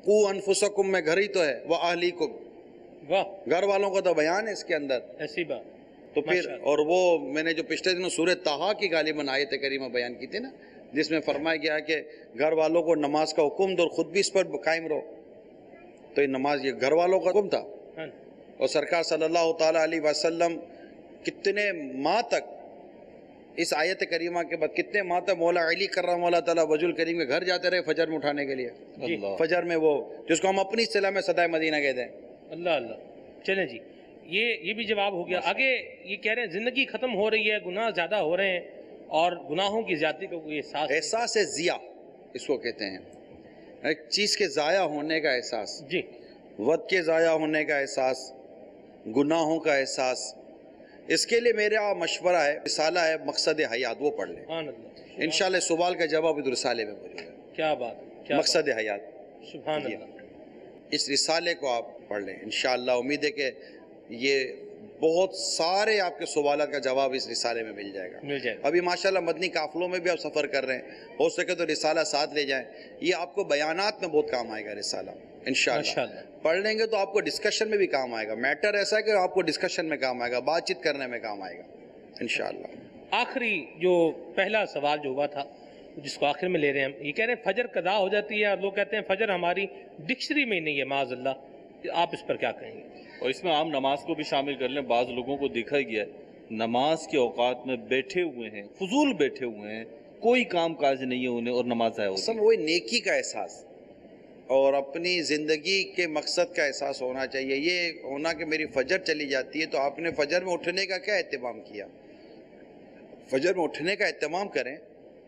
قو انفسکم میں گھر ہی تو ہے، وَأَہْلِیکُم، گھر والوں کا تو بیان ہے اس کے اندر. ایسی بات. تو پھر اور وہ میں نے جو پچھلے دنوں سورہ طٰہٰ کی غالباً آیت کریمہ بیان کی تھی نا، جس میں فرمایا گیا کہ گھر والوں کو نماز کا حکم دو اور خود بھی اس پر قائم رہو. تو یہ نماز یہ گھر والوں کا حکم تھا. اور سرکار صلی اللہ تعالیٰ علیہ وسلم کتنے ماہ تک اس آیت کریمہ کے بعد کتنے ماہ تک مولا علی کرم اللہ تعالیٰ وجہ الکریم کے گھر جاتے رہے فجر میں اٹھانے کے لیے. فجر میں وہ جس کو ہم اپنی اصطلاح میں صدائے مدینہ کہتے ہیں. اللہ اللہ. چلیں جی، یہ بھی جواب ہو گیا. آگے یہ کہہ رہے ہیں زندگی ختم ہو رہی ہے، گناہ زیادہ ہو رہے ہیں، اور گناہوں کی زیادتی کو کوئی احساس ضیاء اس کو کہتے ہیں. ایک چیز کے ضائع ہونے کا احساس، جی، وقت کے ضائع ہونے کا احساس، گناہوں کا احساس. اس کے لیے میرا مشورہ ہے، رسالہ ہے مقصد حیات، وہ پڑھ لیں. انشاءاللہ سوال کا جواب اس رسالے میں موجود ہے. کیا بات، مقصد حیات. سبحان اللہ. اس رسالے کو آپ پڑھ لیں انشاءاللہ. امید ہے کہ یہ بہت سارے آپ کے سوالات کا جواب اس رسالے میں مل جائے گا. ابھی ماشاءاللہ مدنی قافلوں میں بھی آپ سفر کر رہے ہیں, ہو سکے تو رسالہ ساتھ لے جائیں. یہ آپ کو بیانات میں بہت کام آئے گا رسالہ انشاءاللہ. پڑھ لیں گے تو آپ کو ڈسکشن میں بھی کام آئے گا. میٹر ایسا ہے کہ آپ کو ڈسکشن میں کام آئے گا, بات چیت کرنے میں کام آئے گا انشاءاللہ. آخری جو پہلا سوال جو ہوا تھا جس کو آخر میں لے رہے ہیں ہم, یہ کہہ رہے ہیں فجر قضا ہو جاتی ہے اور لوگ کہتے ہیں فجر ہماری ڈکشنری میں نہیں ہے معاذ اللہ, آپ اس پر کیا کہیں گے؟ اور اس میں عام نماز کو بھی شامل کر لیں. بعض لوگوں کو دیکھا گیا ہے نماز کے اوقات میں بیٹھے ہوئے ہیں, فضول بیٹھے ہوئے ہیں, کوئی کام کاج نہیں ہے انہیں اور نماز ضائع ہوتی ہے. وہی نیکی کا احساس اور اپنی زندگی کے مقصد کا احساس ہونا چاہیے. یہ ہونا کہ میری فجر چلی جاتی ہے تو آپ نے فجر میں اٹھنے کا کیا اہتمام کیا؟ فجر میں اٹھنے کا اہتمام کریں,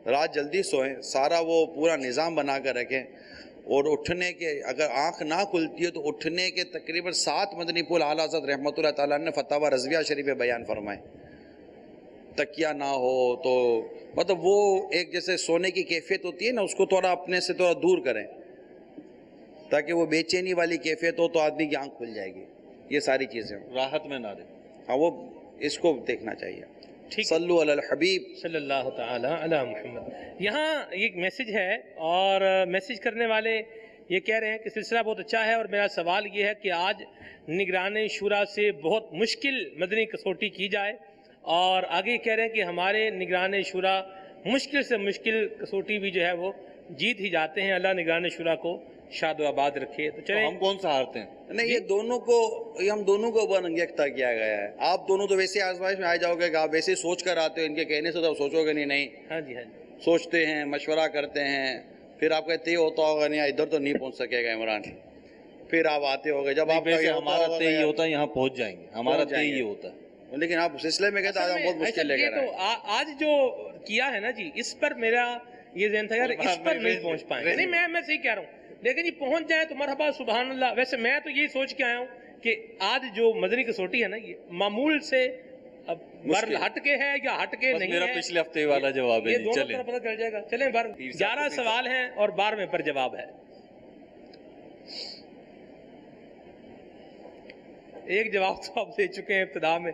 رات جلدی سوئیں, سارا وہ پورا نظام بنا کر رکھیں. اور اٹھنے کے اگر آنکھ نہ کھلتی ہے تو اٹھنے کے تقریباً 7 مدنی پھول اعلیٰ حضرت رحمۃ اللہ تعالیٰ نے فتاوی رضویہ شریف میں بیان فرمائے. تکیہ نہ ہو تو مطلب وہ ایک جیسے سونے کی کیفیت ہوتی ہے نا, اس کو تھوڑا اپنے سے تھوڑا دور کریں تاکہ وہ بے چینی والی کیفیت ہو تو آدمی کی آنکھ کھل جائے گی. یہ ساری چیزیں راحت میں نہ دیں. ہاں وہ اس کو دیکھنا چاہیے. صلو علی الحبیب صلی اللہ تعالی علی محمد. یہاں ایک میسج ہے اور میسج کرنے والے یہ کہہ رہے ہیں کہ سلسلہ بہت اچھا ہے اور میرا سوال یہ ہے کہ آج نگران شورا سے بہت مشکل مدنی کسوٹی کی جائے, اور آگے کہہ رہے ہیں کہ ہمارے نگران شورا مشکل سے مشکل کسوٹی بھی جو ہے وہ جیت ہی جاتے ہیں. اللہ نگران شورا کو شاد و آباد رکھے. تو چلیں ہم کون سا ہارتے ہیں؟ نہیں, یہ دونوں کو, یہ ہم دونوں کو برنگ یکتا کیا گیا ہے. آپ دونوں تو ویسے آزمائش میں آ جاؤ گے کہ آپ ویسے سوچ کر آتے ہو, ان کے کہنے سے تو سوچو گے نہیں. ہاں جی, ہاں جی, سوچتے ہیں, مشورہ کرتے ہیں, پھر آپ کہتے یہ ہوتا ہوگا نہیں ادھر تو نہیں پہنچ سکے گا عمران, پھر آپ آتے ہوگے جب آپ ہمارا طے یہ ہوتا ہے یہاں پہنچ جائیں گے, ہمارا طے یہ ہوتا ہے. لیکن آپ سلسلے میں کہتے ہیں بہت مشکل لے کر آئے. آج جو کیا ہے نا جی, اس پر میرا یہ ذہن تھا یار اس پر نہیں پہنچ پائیں. نہیں میں صحیح کہہ رہا ہوں, لیکن یہ پہنچ جائے تو مرحبا سبحان اللہ. ویسے میں تو یہ سوچ کے آیا ہوں کہ آج جو مدنی کسوٹی ہے نا یہ معمول سے ہٹ کے ہے یا ہٹ کے نہیں ہے. میرا پچھلے ہفتے والا جواب ہے, یہ دونوں طرف پتہ چل جائے گا. چلیں 11 سوال ہیں اور 12ویں پر جواب ہے. ایک جواب تو آپ دے چکے ہیں ابتدا میں.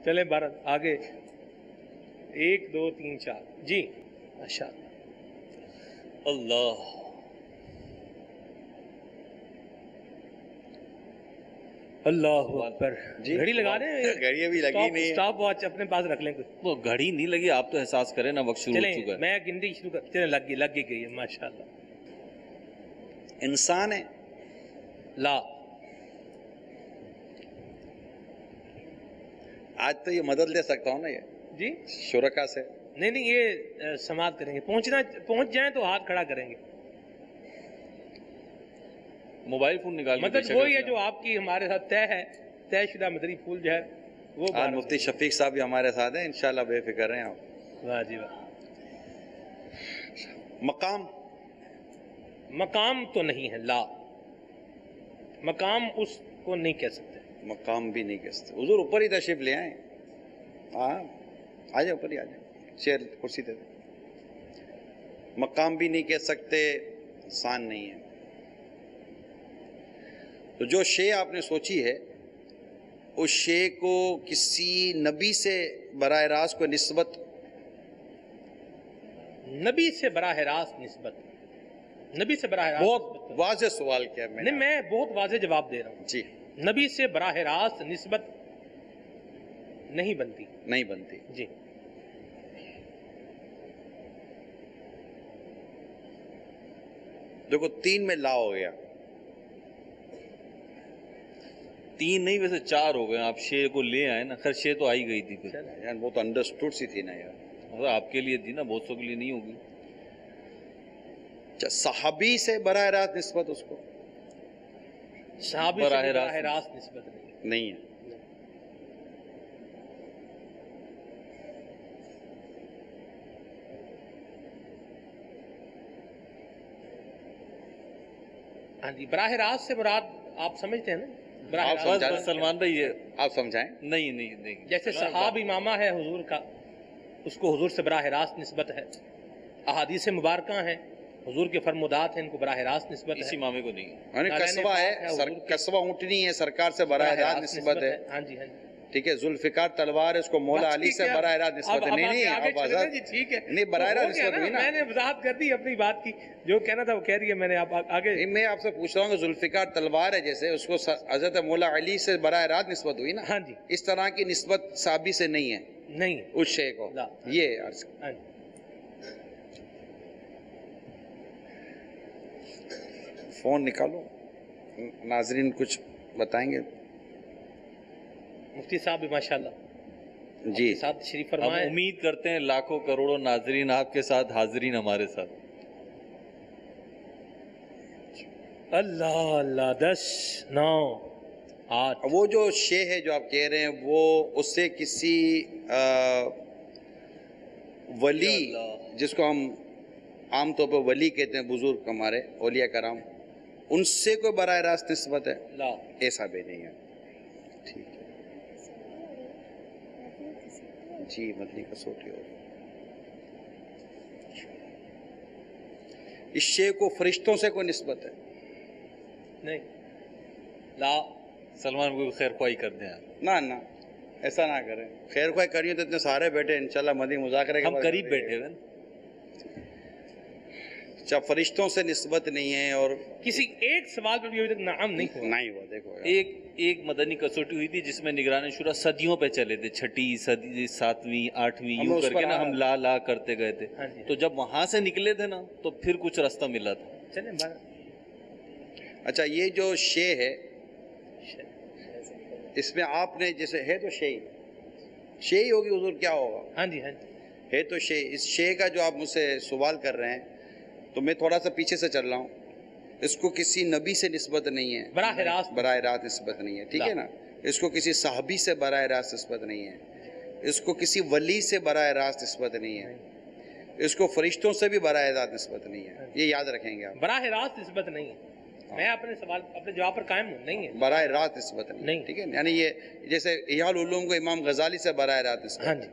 چلیں 12 آگے 1 2 3 4 جی ماشاء اللہ. اللہ اکبر. گھڑی لگا رہے ہیں؟ گھڑی ابھی لگی نہیں, سٹاپ واچ اپنے پاس رکھ لیں. وہ گھڑی نہیں لگی, آپ تو احساس کریں نا وقت شروع ہو چکا ہے. میں گنتی شروع کر, چلیں لگ گئی ہے ماشاءاللہ. انسان ہے لا. آج تو یہ مدد لے سکتا ہوں نا یہ جی شرکا سے. نہیں یہ سماعت کریں گے, پہنچ جائیں تو ہاتھ کھڑا کریں گے. موبائل فون نکال مطلب وہی ہے جو آپ کی ہمارے ساتھ طے شدہ مدنی پھول جو ہے وہ. آج مفتی شفیق صاحب بھی ہمارے ساتھ ہیں انشاءاللہ, بے فکر ہیں آپ. واہ جی واہ. مقام تو نہیں ہے, لا مقام اس کو نہیں کہہ سکتے. مقام بھی نہیں کہہ سکتے. حضور اوپر ہی تشریف لے آئیں. ہاں آ جائیں اوپر ہی, آ جائیں, چیئر کرسی دے دیں. مقام بھی نہیں کہہ سکتے, انسان نہیں ہے. تو جو شے آپ نے سوچی ہے اس شے کو کسی نبی سے براہ راست کو نسبت, نبی سے براہ راست نسبت, نبی سے براہ راست بہت واضح سوال کیا میں نے. نہیں میں بہت واضح جواب دے رہا ہوں. جی نبی سے براہ راست نسبت نہیں بنتی. نہیں بنتی. جی دیکھو 3 میں لا ہو گیا. 3 نہیں ویسے 4 ہو گئے. آپ شے کو لے آئے نا, خیر شے تو آئی گئی تھی پھر. یار وہ تو انڈرسٹوڈ سی تھی نا یار. آپ کے لیے تھی نا, بہت سو کے لیے نہیں ہوگی. صحابی سے براہ راست نسبت, اس کو صحابی سے براہ راست نسبت نہیں ہے. ہاں جی, براہ راست سے مراد آپ سمجھتے ہیں نا. سلمان بھائی یہ آپ سمجھائیں. نہیں جیسے صحاب امامہ ہے حضور کا, اس کو حضور سے براہ راست نسبت ہے. احادیث مبارکہ ہیں حضور کے فرمودات ہیں، ان کو براہ راست نسبت ہے، اسی مامے کو نہیں ہے، یعنی قصبہ ہے، قصبہ اونٹنی ہے، سرکار سے براہ راست نسبت ہے. ہاں جی ہاں جی ٹھیک ہے. ذوالفقار تلوار ہے، اس کو مولا علی سے براہ راست نسبت ہے. نہیں آپ آزاد جی ٹھیک ہے، نہیں، براہ راست نسبت ہوئی نا. میں نے وضاحت کر دی اپنی بات کی، جو کہنا تھا وہ کہہ رہی ہے میں نے. آپ آگے میں آپ سے پوچھ رہا ہوں کہ ذوالفقار تلوار ہے جیسے، اس کو حضرت مولا علی سے براہ راست نسبت ہوئی نا. ہاں جی. اس طرح کی نسبت صحابی سے نہیں ہے، نہیں اس شے کو. یہ عرض فون نکالو، ناظرین کچھ بتائیں گے. مفتی صاحب بھی ماشاءاللہ جی ساتھ تشریف ہم فرمائے. امید کرتے ہیں لاکھوں کروڑوں ناظرین آپ کے ساتھ، حاضرین ہمارے ساتھ. اللہ اللہ 10 9 8 وہ جو شے ہے جو آپ کہہ رہے ہیں، وہ اس سے کسی ولی، جس کو ہم عام طور پہ ولی کہتے ہیں، بزرگ ہمارے اولیاء کرام، ان سے کوئی براہ راست نسبت ہے؟ لا، ایسا بھی نہیں ہے. ٹھیک ہے جی. مدنی کسوٹی ہو رہی. اس شے کو فرشتوں سے کوئی نسبت ہے؟ نہیں. لا، سلمان کو خیر خواہی کر دیں آپ. نہ ایسا نہ کریں. خیر خواہ کریے تو اتنے سارے بیٹھے انشاءاللہ مدنی مذاکرے کے ہم قریب بیٹھے ہوئے. اچھا، فرشتوں سے نسبت نہیں ہے. اور کسی ایک سوال پر بھی ابھی تک نعم نہیں ہوا. نہیں ہوا. دیکھو ایک مدنی کسوٹی ہوئی تھی جس میں نگران شورا صدیوں پہ چلے تھے، 6 صدی 7ویں 8ویں یوں کر کے نا ہم لا کرتے گئے تھے. تو جب وہاں سے نکلے تھے نا تو پھر کچھ راستہ ملا تھا. چلیں اچھا، یہ جو شے ہے اس میں آپ نے جیسے ہے تو شے ہی ہوگی حضور، کیا ہوگا؟ ہاں جی ہاں جی. ہے تو شے. اس شے کا جو آپ مجھ سے سوال کر رہے ہیں تو میں تھوڑا سا پیچھے سے چل رہا ہوں. اس کو کسی نبی سے نسبت نہیں ہے، براہ راست نسبت نہیں ہے. ٹھیک ہے نا. اس کو کسی صحابی سے براہ راست نسبت نہیں ہے. اس کو کسی ولی سے براہ راست نسبت نہیں ہے. اس کو فرشتوں سے بھی براہ راست نسبت نہیں ہے. یہ یاد رکھیں گے آپ. براہ راست نسبت نہیں ہے. میں اپنے جواب پر قائم ہوں. نہیں ہے براہ راست نسبت نہیں. ٹھیک ہے. یعنی یہ جیسے احیاء العلوم کو امام غزالی سے براہ راست نسبت. ہاں جی.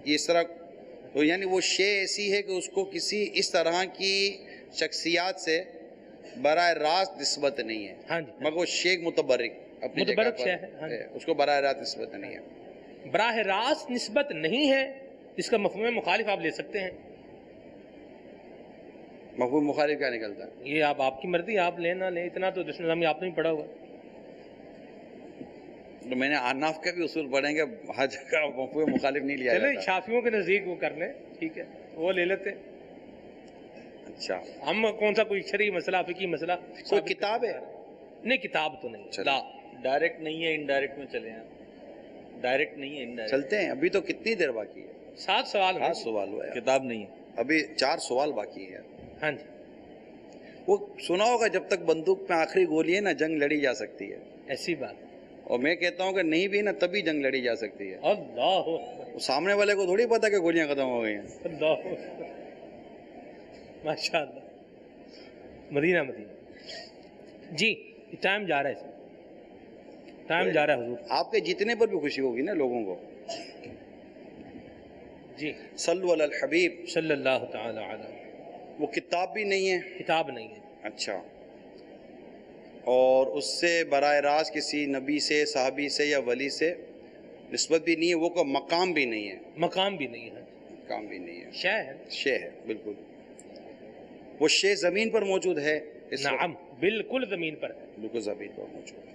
یہ اس طرح تو یعنی وہ شے ایسی ہے کہ اس کو کسی اس طرح کی شخصیات سے براہ راست نسبت نہیں ہے. ہاں جی. مگر وہ شیخ متبرک اپنی جگہ پر ہے، اس کو براہ راست نسبت نہیں ہے. براہ راست نسبت نہیں ہے، اس کا مفہوم مخالف آپ لے سکتے ہیں. مفہوم مخالف کیا نکلتا ہے؟ یہ آپ کی مرضی، آپ لیں نہ لیں. اتنا تو دشمن نظامی آپ نے بھی پڑھا ہوا. تو میں نے احناف کا بھی اصول پڑھیں گے، ہر جگہ مفہوم مخالف نہیں لیا جاتا. شافیوں کے نزدیک وہ کر لیں، ٹھیک ہے، وہ لے لیتے. اچھا، ہم کون سا کوئی شرعی مسئلہ، فقہی مسئلہ؟ کوئی کتاب ہے؟ نہیں، کتاب تو نہیں. لا، ڈائریکٹ نہیں ہے، انڈائریکٹ میں چلے ہیں. ڈائریکٹ نہیں ہے، انڈائریکٹ چلتے ہیں. ابھی تو کتنی دیر باقی ہے؟ 7 سوال. 7 سوال ہوا ہے. کتاب نہیں ہے. ابھی 4 سوال باقی ہے. ہاں جی. وہ سنا ہوگا جب تک بندوق میں آخری گولی ہے نا، جنگ لڑی جا سکتی ہے. ایسی بات. اور میں کہتا ہوں کہ نہیں بھی نا تبھی جنگ لڑی جا سکتی ہے. اللہ، سامنے والے کو تھوڑی پتا کہ گولیاں ختم ہو گئی ہیں. اللہ، ماشاءاللہ. مدینہ جی. ٹائم جا رہا ہے، ٹائم جا رہا ہے حضور. آپ کے جتنے پر بھی خوشی ہوگی نا لوگوں کو. جی. صلو علی الحبیب صلی اللہ تعالی علیہ. وہ کتاب بھی نہیں ہے؟ کتاب نہیں ہے. اچھا. اور اس سے براہ راست کسی نبی سے، صحابی سے یا ولی سے نسبت بھی نہیں ہے. وہ کوئی مقام بھی نہیں ہے. مقام بھی نہیں ہے. مقام بھی نہیں ہے. شے ہے. بالکل. وہ شے زمین پر موجود ہے؟ نعم، بالکل زمین پر ہے. بالکل زمین پر موجود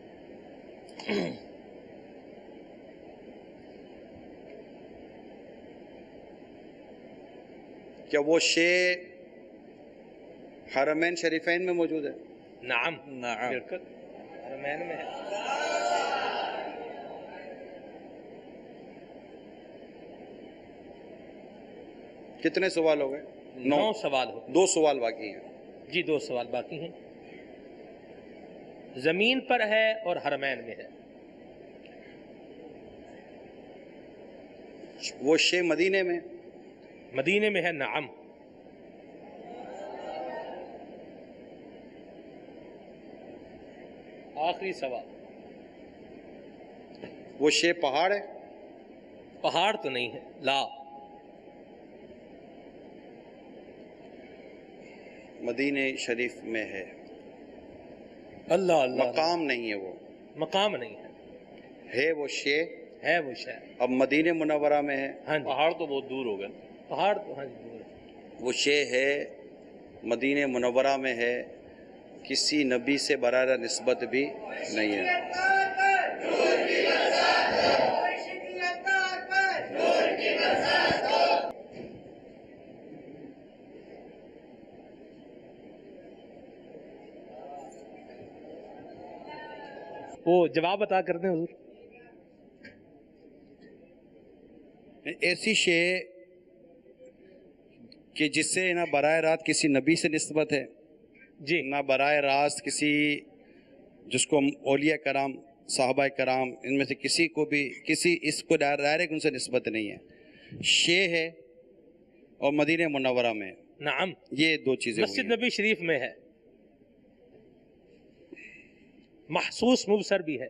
ہے. کیا وہ شے حرمین شریفین میں موجود ہے؟ نعم بالکل حرمین میں ہے. کتنے سوال ہو گئے؟ 9 سوال ہو. 2 سوال باقی ہیں. جی 2 سوال باقی ہیں. زمین پر ہے اور حرمین میں ہے. وہ شے مدینے میں؟ مدینے میں ہے. نعم. آخری سوال. وہ شے پہاڑ ہے؟ پہاڑ تو نہیں ہے. لا. مدینہ شریف میں ہے. اللہ اللہ. مقام نہیں ہے وہ. مقام نہیں ہے وہ شے. ہے وہ شے. اب مدینہ منورہ میں ہے. ہاں جی. پہاڑ تو بہت دور ہو گئے. پہاڑ تو ہاں جی دور ہے. وہ شے ہے مدینہ منورہ میں ہے. کسی نبی سے براہ راست نسبت بھی نہیں ہے. وہ جواب عطا کرتے ہیں حضور. ایسی شے کہ جس سے نہ براہ راست کسی نبی سے نسبت ہے جی، نہ براہ راست کسی جس کو اولیاء کرام صحابہ کرام ان میں سے کسی کو بھی کسی اس کو ڈائریکٹ ان سے نسبت نہیں ہے. شے ہے اور مدینہ منورہ میں. نعم. یہ دو چیزیں مسجد نبی شریف میں ہے. محسوس مبصر بھی ہے.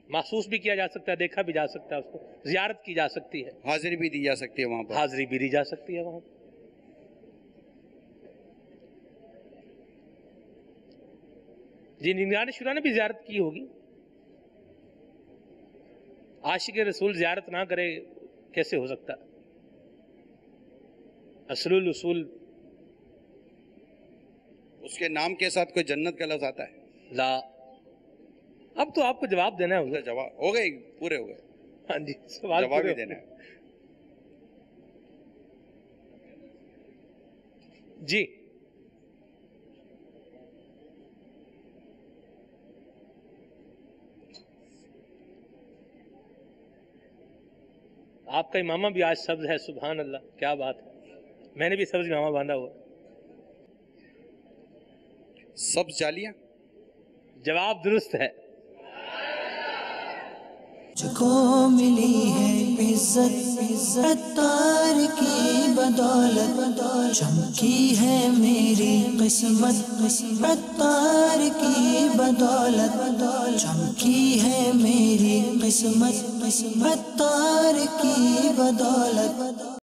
محسوس بھی کیا جا سکتا ہے، دیکھا بھی جا سکتا ہے، اس کو زیارت کی جا سکتی ہے، حاضری بھی دی جا سکتی ہے وہاں پر. حاضری بھی دی جا سکتی ہے وہاں. جی، نگران شورا نے بھی زیارت کی ہوگی. عاشق رسول زیارت نہ کرے کیسے ہو سکتا؟ اصل الاصول اس کے نام کے ساتھ کوئی جنت کا لفظ آتا ہے؟ لا. اب تو آپ کو جواب دینا ہے حضور. جواب ہو گئے، پورے ہو گئے. ہاں جی، سوال جواب پورے بھی دینا ہے. جی. آپ کا امامہ بھی آج سبز ہے، سبحان اللہ، کیا بات ہے. میں نے بھی سبز امامہ باندھا ہوا. سبز جالیاں. جواب درست ہے. مجھ کو ملی ہے عزت عطار کی بدولت، چمکی ہے میری قسمت عطار کی بدولت، چمکی ہے میری قسمت عطار کی بدولت.